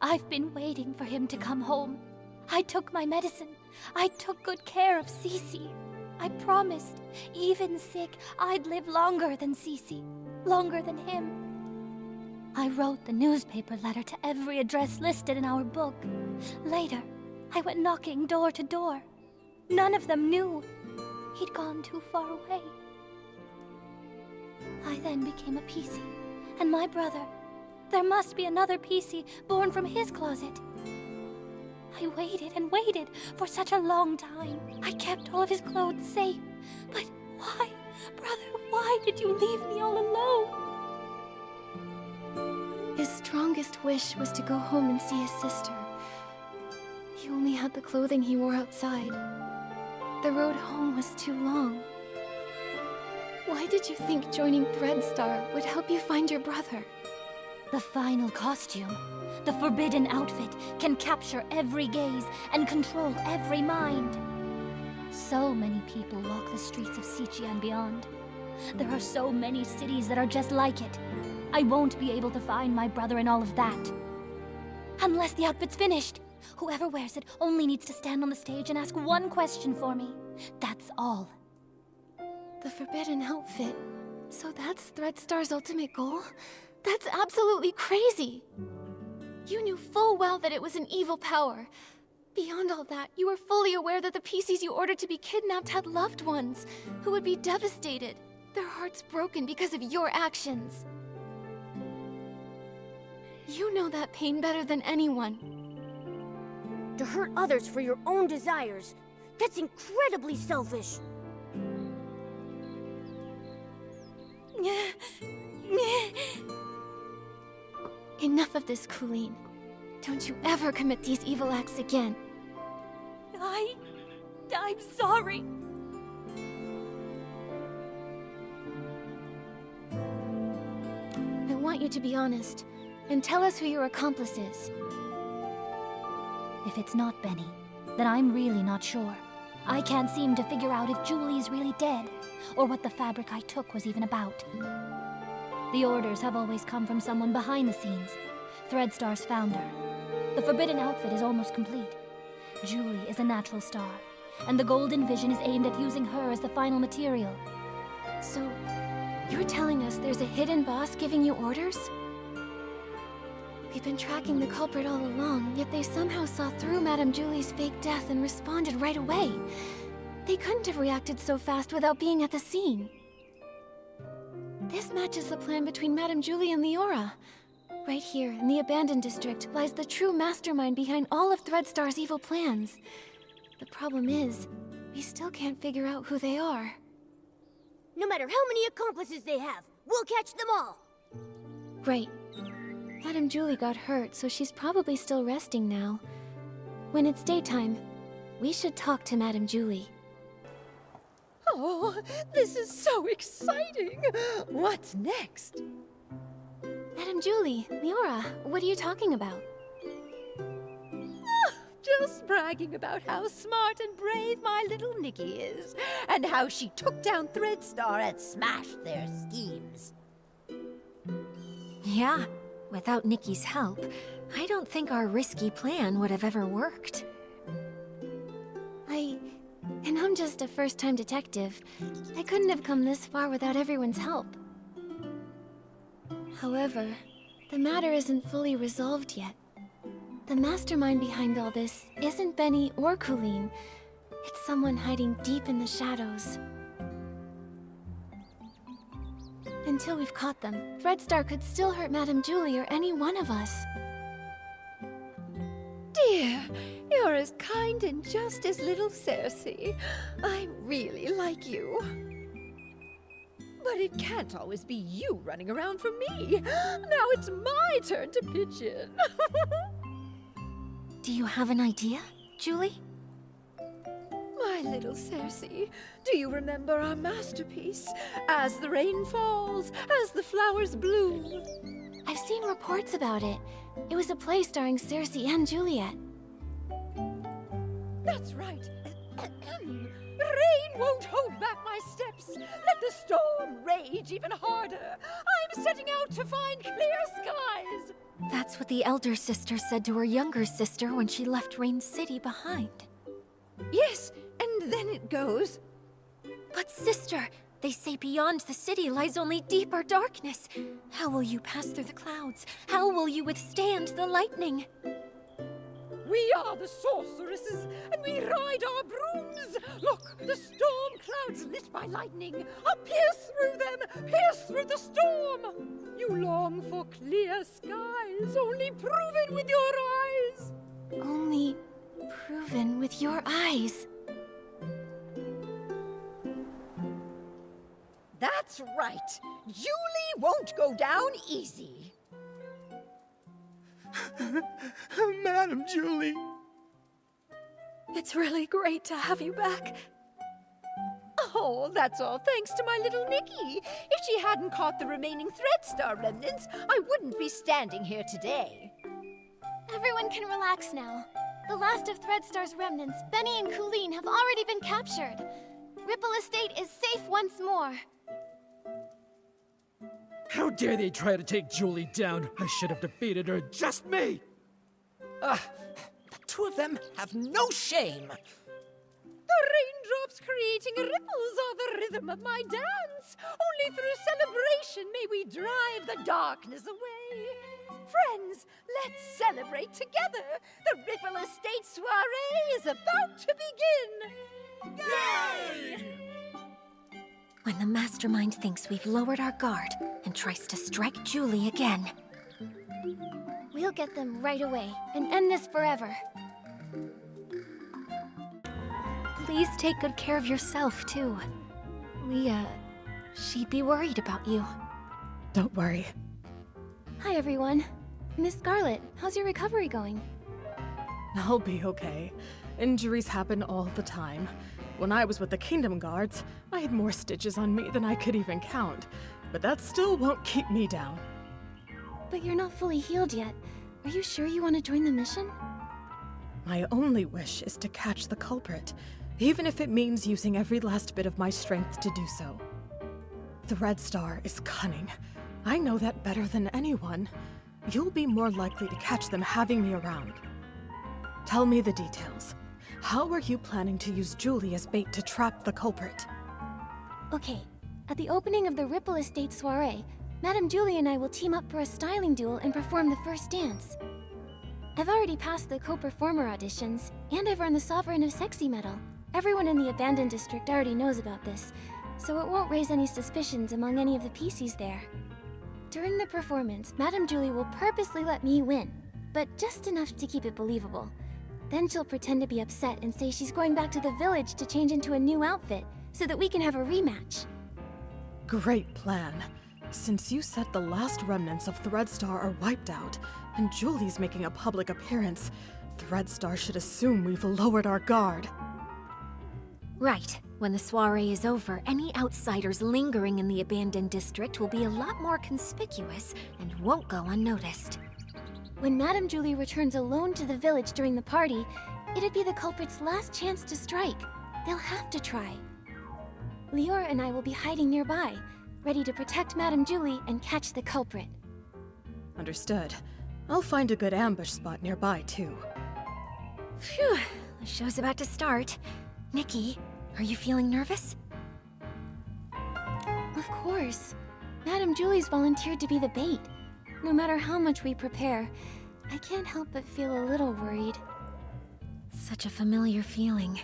I've been waiting for him to come home. I took my medicine. I took good care of Cece. I promised, even sick, I'd live longer than Cece, longer than him. I wrote the newspaper letter to every address listed in our book. Later, I went knocking door to door. None of them knew. He'd gone too far away. I then became a PC, and my brother. There must be another PC born from his closet. I waited and waited for such a long time. I kept all of his clothes safe. But why, brother, why did you leave me all alone? His strongest wish was to go home and see his sister. He only had the clothing he wore outside. The road home was too long. Why did you think joining Threadstar would help you find your brother? The final costume, the forbidden outfit, can capture every gaze and control every mind. So many people walk the streets of Sicia and beyond. There are so many cities that are just like it. I won't be able to find my brother in all of that. Unless the outfit's finished. Whoever wears it only needs to stand on the stage and ask one question for me. That's all. The forbidden outfit. So that's Threadstar's ultimate goal? That's absolutely crazy! You knew full well that it was an evil power. Beyond all that, you were fully aware that the PCs you ordered to be kidnapped had loved ones who would be devastated, their hearts broken because of your actions. You know that pain better than anyone. To hurt others for your own desires, that's incredibly selfish. Enough of this, Colleen. Don't you ever commit these evil acts again. I'm sorry. I want you to be honest, and tell us who your accomplice is. If it's not Benny, then I'm really not sure. I can't seem to figure out if Julie's really dead, or what the fabric I took was even about. The orders have always come from someone behind the scenes, Threadstar's founder. The forbidden outfit is almost complete. Julie is a natural star, and the Golden Vision is aimed at using her as the final material. So, you're telling us there's a hidden boss giving you orders? We've been tracking the culprit all along, yet they somehow saw through Madame Julie's fake death and responded right away. They couldn't have reacted so fast without being at the scene. This matches the plan between Madame Julie and Leora. Right here, in the abandoned district, lies the true mastermind behind all of Threadstar's evil plans. The problem is, we still can't figure out who they are. No matter how many accomplices they have, we'll catch them all! Right. Madame Julie got hurt, so she's probably still resting now. When it's daytime, we should talk to Madame Julie. Oh, this is so exciting! What's next? Madame Julie, Leora, what are you talking about? Just bragging about how smart and brave my little Nikki is, and how she took down Threadstar and smashed their schemes. Yeah, without Nikki's help, I don't think our risky plan would have ever worked. And I'm just a first-time detective. I couldn't have come this far without everyone's help. However, the matter isn't fully resolved yet. The mastermind behind all this isn't Benny or Colleen. It's someone hiding deep in the shadows. Until we've caught them, Threadstar could still hurt Madame Julie or any one of us. Dear, you're as kind and just as little Cersei. I really like you. But it can't always be you running around for me. Now it's my turn to pitch in. Do you have an idea, Julie? My little Cersei, do you remember our masterpiece? As the rain falls, as the flowers bloom. I've seen reports about it. It was a play starring Cersei and Juliet. That's right. Rain won't hold back my steps. Let the storm rage even harder. I'm setting out to find clear skies. That's what the elder sister said to her younger sister when she left Rain City behind. Yes, and then it goes. But sister, they say beyond the city lies only deeper darkness. How will you pass through the clouds? How will you withstand the lightning? We are the sorceresses, and we ride our brooms. Look, the storm clouds lit by lightning. I'll pierce through them, pierce through the storm. You long for clear skies, only proven with your eyes. Only proven with your eyes. That's right. Julie won't go down easy. Madame Julie! It's really great to have you back. Oh, that's all thanks to my little Nikki. If she hadn't caught the remaining Threadstar remnants, I wouldn't be standing here today. Everyone can relax now. The last of Threadstar's remnants, Benny and Colleen, have already been captured. Ripple Estate is safe once more. How dare they try to take Julie down? I should have defeated her, just me! The two of them have no shame. The raindrops creating ripples are the rhythm of my dance. Only through celebration may we drive the darkness away. Friends, let's celebrate together. The Ripple Estate soiree is about to begin. Yay! When the mastermind thinks we've lowered our guard and tries to strike Julie again. We'll get them right away and end this forever. Please take good care of yourself, too. Leah, she'd be worried about you. Don't worry. Hi, everyone. Miss Scarlet, how's your recovery going? I'll be okay. Injuries happen all the time. When I was with the Kingdom Guards, I had more stitches on me than I could even count. But that still won't keep me down. But you're not fully healed yet. Are you sure you want to join the mission? My only wish is to catch the culprit, even if it means using every last bit of my strength to do so. Threadstar is cunning. I know that better than anyone. You'll be more likely to catch them having me around. Tell me the details. How are you planning to use Julie as bait to trap the culprit? Okay, at the opening of the Ripple Estate soiree, Madame Julie and I will team up for a styling duel and perform the first dance. I've already passed the co-performer auditions, and I've earned the Sovereign of Sexy medal. Everyone in the abandoned district already knows about this, so it won't raise any suspicions among any of the PCs there. During the performance, Madame Julie will purposely let me win, but just enough to keep it believable. Then she'll pretend to be upset and say she's going back to the village to change into a new outfit, so that we can have a rematch. Great plan. Since you said the last remnants of Threadstar are wiped out, and Julie's making a public appearance, Threadstar should assume we've lowered our guard. Right. When the soiree is over, any outsiders lingering in the abandoned district will be a lot more conspicuous and won't go unnoticed. When Madame Julie returns alone to the village during the party, it'd be the culprit's last chance to strike. They'll have to try. Lior and I will be hiding nearby, ready to protect Madame Julie and catch the culprit. Understood. I'll find a good ambush spot nearby, too. Phew, the show's about to start. Nikki, are you feeling nervous? Of course. Madame Julie's volunteered to be the bait. No matter how much we prepare, I can't help but feel a little worried. Such a familiar feeling.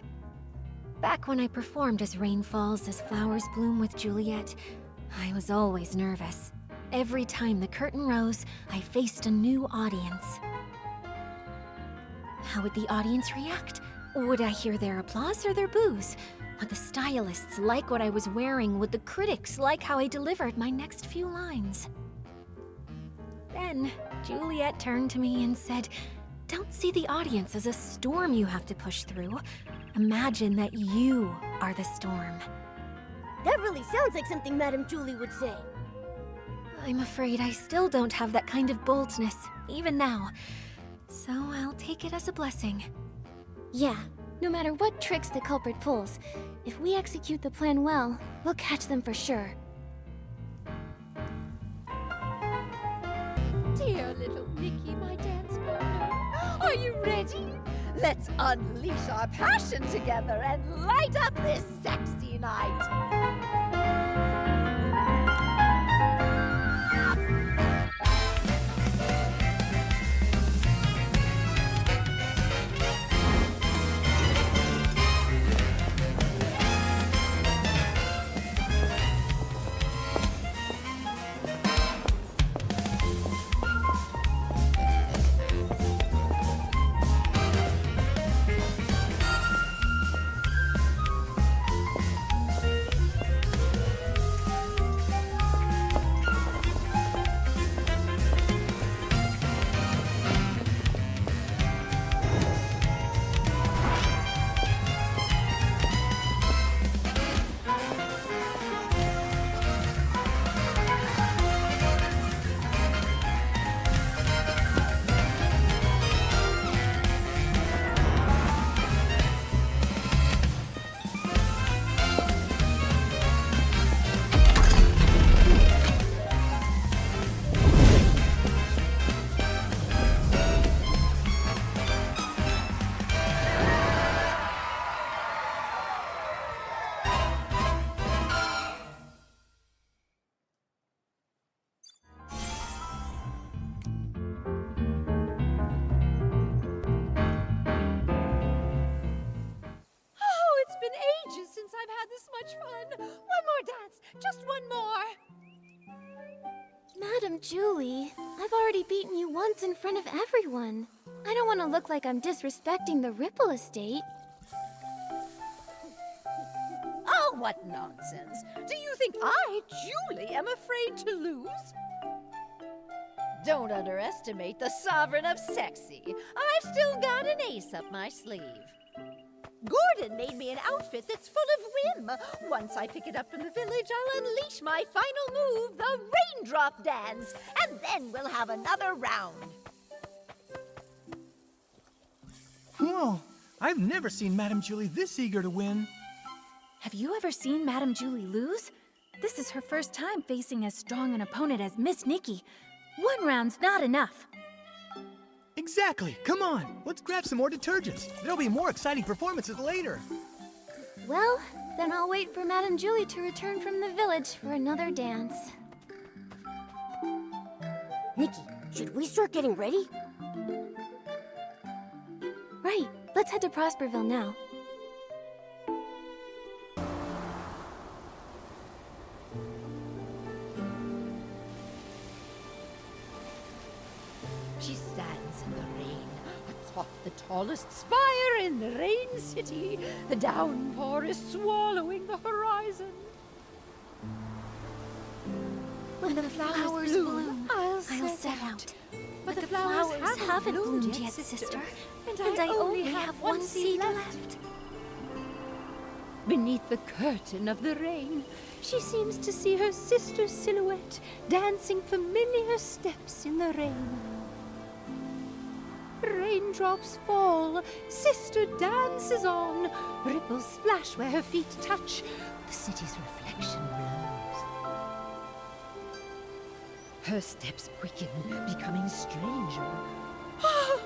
Back when I performed as Rain Falls as Flowers Bloom with Juliet, I was always nervous. Every time the curtain rose, I faced a new audience. How would the audience react? Would I hear their applause or their boos? Would the stylists like what I was wearing? Would the critics like how I delivered my next few lines? Then, Juliet turned to me and said, "Don't see the audience as a storm you have to push through. Imagine that you are the storm." That really sounds like something Madame Julie would say. I'm afraid I still don't have that kind of boldness, even now. So I'll take it as a blessing. Yeah, no matter what tricks the culprit pulls, if we execute the plan well, we'll catch them for sure. Dear little Nikki, my dance partner, are you ready? Let's unleash our passion together and light up this sexy night. Just one more. Madame Julie, I've already beaten you once in front of everyone. I don't want to look like I'm disrespecting the Ripple Estate. Oh, what nonsense. Do you think I, Julie, am afraid to lose? Don't underestimate the sovereign of sexy. I've still got an ace up my sleeve. Gordon made me an outfit that's full of whim. Once I pick it up from the village, I'll unleash my final move, the raindrop dance, and then we'll have another round. Whoa, I've never seen Madame Julie this eager to win. Have you ever seen Madame Julie lose? This is her first time facing as strong an opponent as Miss Nikki. One round's not enough. Exactly. Come on, let's grab some more detergents. There'll be more exciting performances later. Well, then I'll wait for Madame Julie to return from the village for another dance. Nikki, should we start getting ready? Right, let's head to Prosperville now. She stands in the rain, a atop the tallest spire in the Rain City. The downpour is swallowing the horizon. When the flowers bloom, I'll set out. But the flowers haven't bloomed yet, sister. And I only have one seed left. Beneath the curtain of the rain, she seems to see her sister's silhouette dancing familiar steps in the rain. Raindrops fall, sister dances on. Ripples splash where her feet touch. The city's reflection glows. Her steps quicken, becoming stranger. Ah,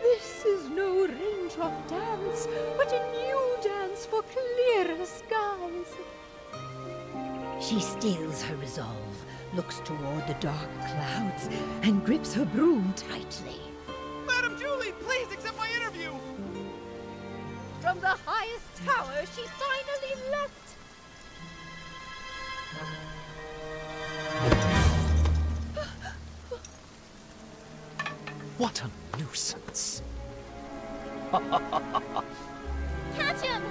this is no raindrop dance, but a new dance for clearer skies. She steels her resolve, looks toward the dark clouds, and grips her broom tightly. Madam Julie, please accept my interview! From the highest tower, she finally left. What a nuisance. Catch him!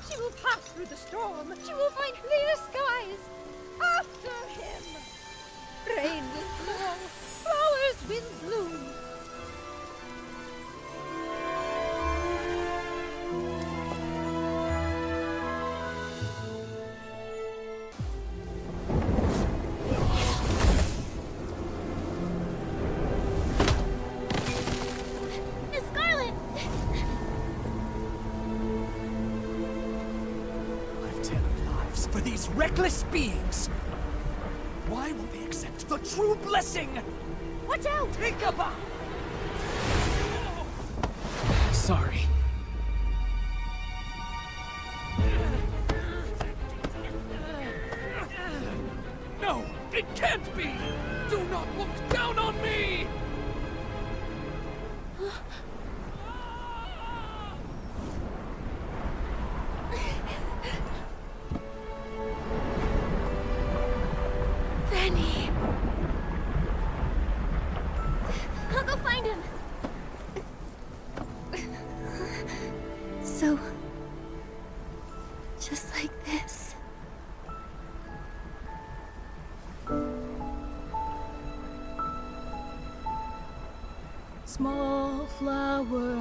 She will pass through the storm. She will find clear skies. After him. Rain will fall. Flowers will bloom. Miss Scarlet! I've tailored lives for these reckless beings. Why will they accept the true blessing? Watch out! Think about. Sorry. No, it can't be! Do not look down on me! Benny! I'll go find him! So... just like this. Small flower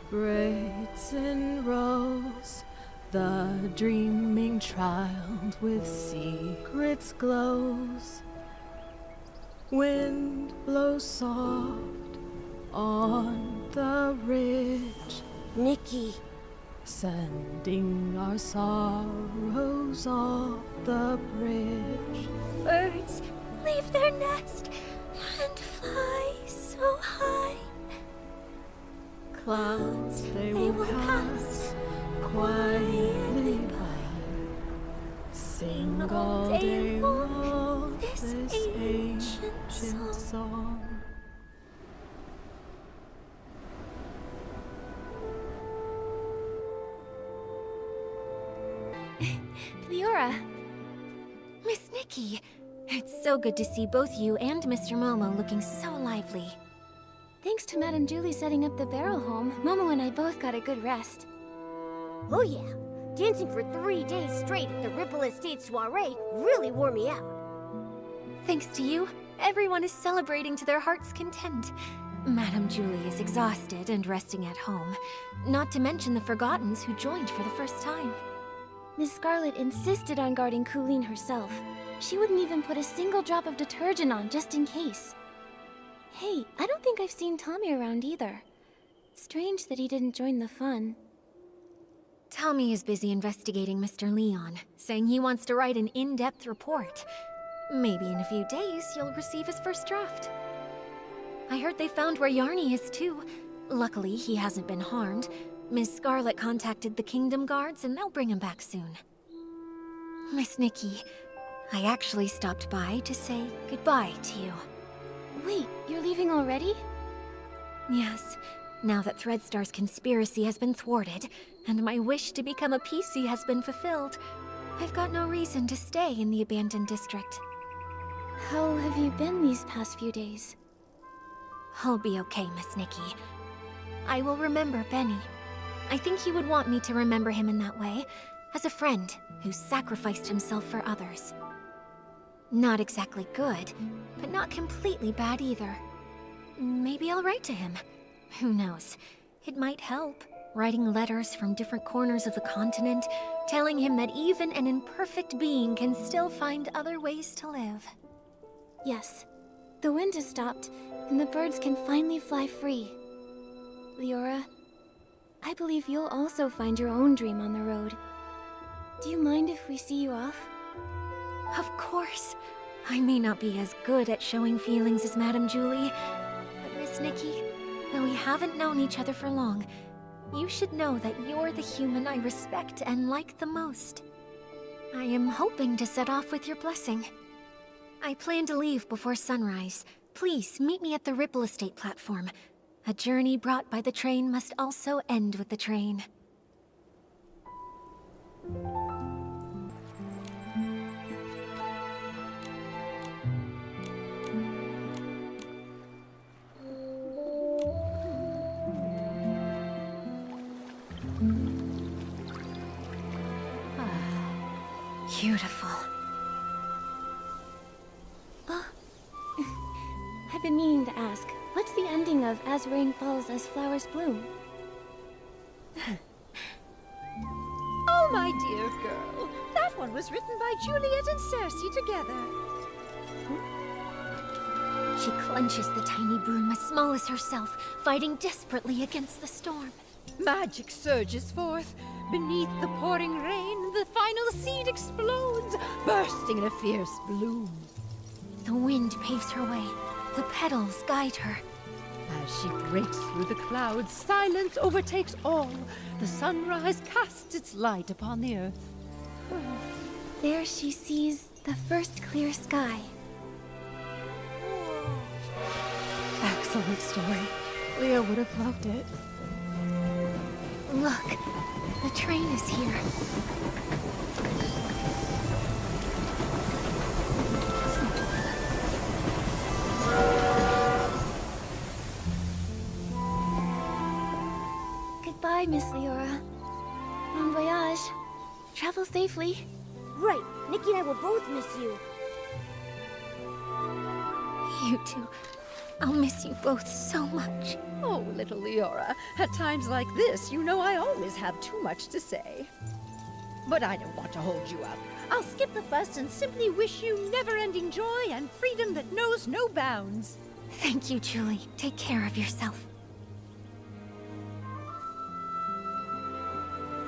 braids in rows, the dreaming child with secrets glows. Wind blows soft on the ridge, Nikki. sending our sorrows off the bridge. Birds leave their nest and fly so high. Clouds they will pass quietly by. Sing all day long this ancient song. Leora! Miss Nikki, it's so good to see both you and Mr. Momo looking so lively. Thanks to Madame Julie setting up the barrel home, Momo and I both got a good rest. Oh yeah, dancing for 3 days straight at the Ripple Estate soiree really wore me out. Thanks to you, everyone is celebrating to their heart's content. Madame Julie is exhausted and resting at home, not to mention the Forgottens who joined for the first time. Miss Scarlet insisted on guarding Colleen herself. She wouldn't even put a single drop of detergent on just in case. Hey, I don't think I've seen Tommy around either. Strange that he didn't join the fun. Tommy is busy investigating Mr. Leon, saying he wants to write an in-depth report. Maybe in a few days, you'll receive his first draft. I heard they found where Yarny is too. Luckily, he hasn't been harmed. Miss Scarlet contacted the Kingdom Guards and they'll bring him back soon. Miss Nikki, I actually stopped by to say goodbye to you. Wait, you're leaving already? Yes, now that Threadstar's conspiracy has been thwarted, and my wish to become a PC has been fulfilled, I've got no reason to stay in the abandoned district. How have you been these past few days? I'll be okay, Miss Nikki. I will remember Benny. I think he would want me to remember him in that way, as a friend who sacrificed himself for others. Not exactly good, but not completely bad either. Maybe I'll write to him. Who knows? It might help. Writing letters from different corners of the continent, telling him that even an imperfect being can still find other ways to live. Yes. The wind has stopped, and the birds can finally fly free. Leora, I believe you'll also find your own dream on the road. Do you mind if we see you off? Of course. I may not be as good at showing feelings as Madame Julie, but Miss Nikki, though we haven't known each other for long, you should know that you're the human I respect and like the most. I am hoping to set off with your blessing. I plan to leave before sunrise. Please meet me at the Ripple Estate platform. A journey brought by the train must also end with the train. Beautiful. Oh. I've been meaning to ask, what's the ending of As Rain Falls, As Flowers Bloom? Oh, my dear girl. That one was written by Juliet and Cersei together. She clenches the tiny broom as small as herself, fighting desperately against the storm. Magic surges forth. Beneath the pouring rain, the final seed explodes, bursting in a fierce bloom. The wind paves her way. The petals guide her. As she breaks through the clouds, silence overtakes all. The sunrise casts its light upon the earth. There she sees the first clear sky. Excellent story. Leah would have loved it. Look, the train is here. Goodbye, Miss Leora. Bon voyage. Travel safely. Right, Nikki and I will both miss you. You two. I'll miss you both so much. Oh, little Leora, at times like this, you know I always have too much to say. But I don't want to hold you up. I'll skip the fuss and simply wish you never-ending joy and freedom that knows no bounds. Thank you, Julie. Take care of yourself.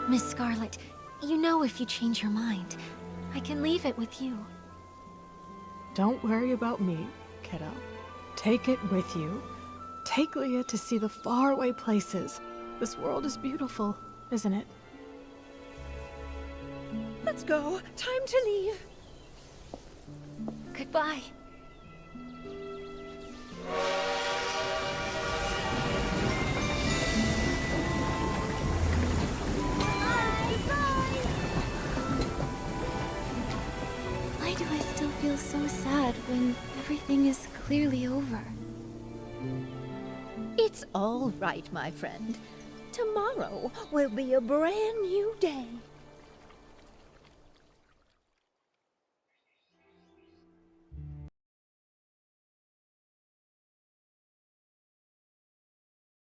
Miss Scarlet, you know if you change your mind, I can leave it with you. Don't worry about me, kiddo. Take it with you. Take Leah to see the faraway places. This world is beautiful, isn't it? Let's go. Time to leave. Goodbye. Why do I still feel so sad when everything is clearly over? It's all right, my friend. Tomorrow will be a brand new day.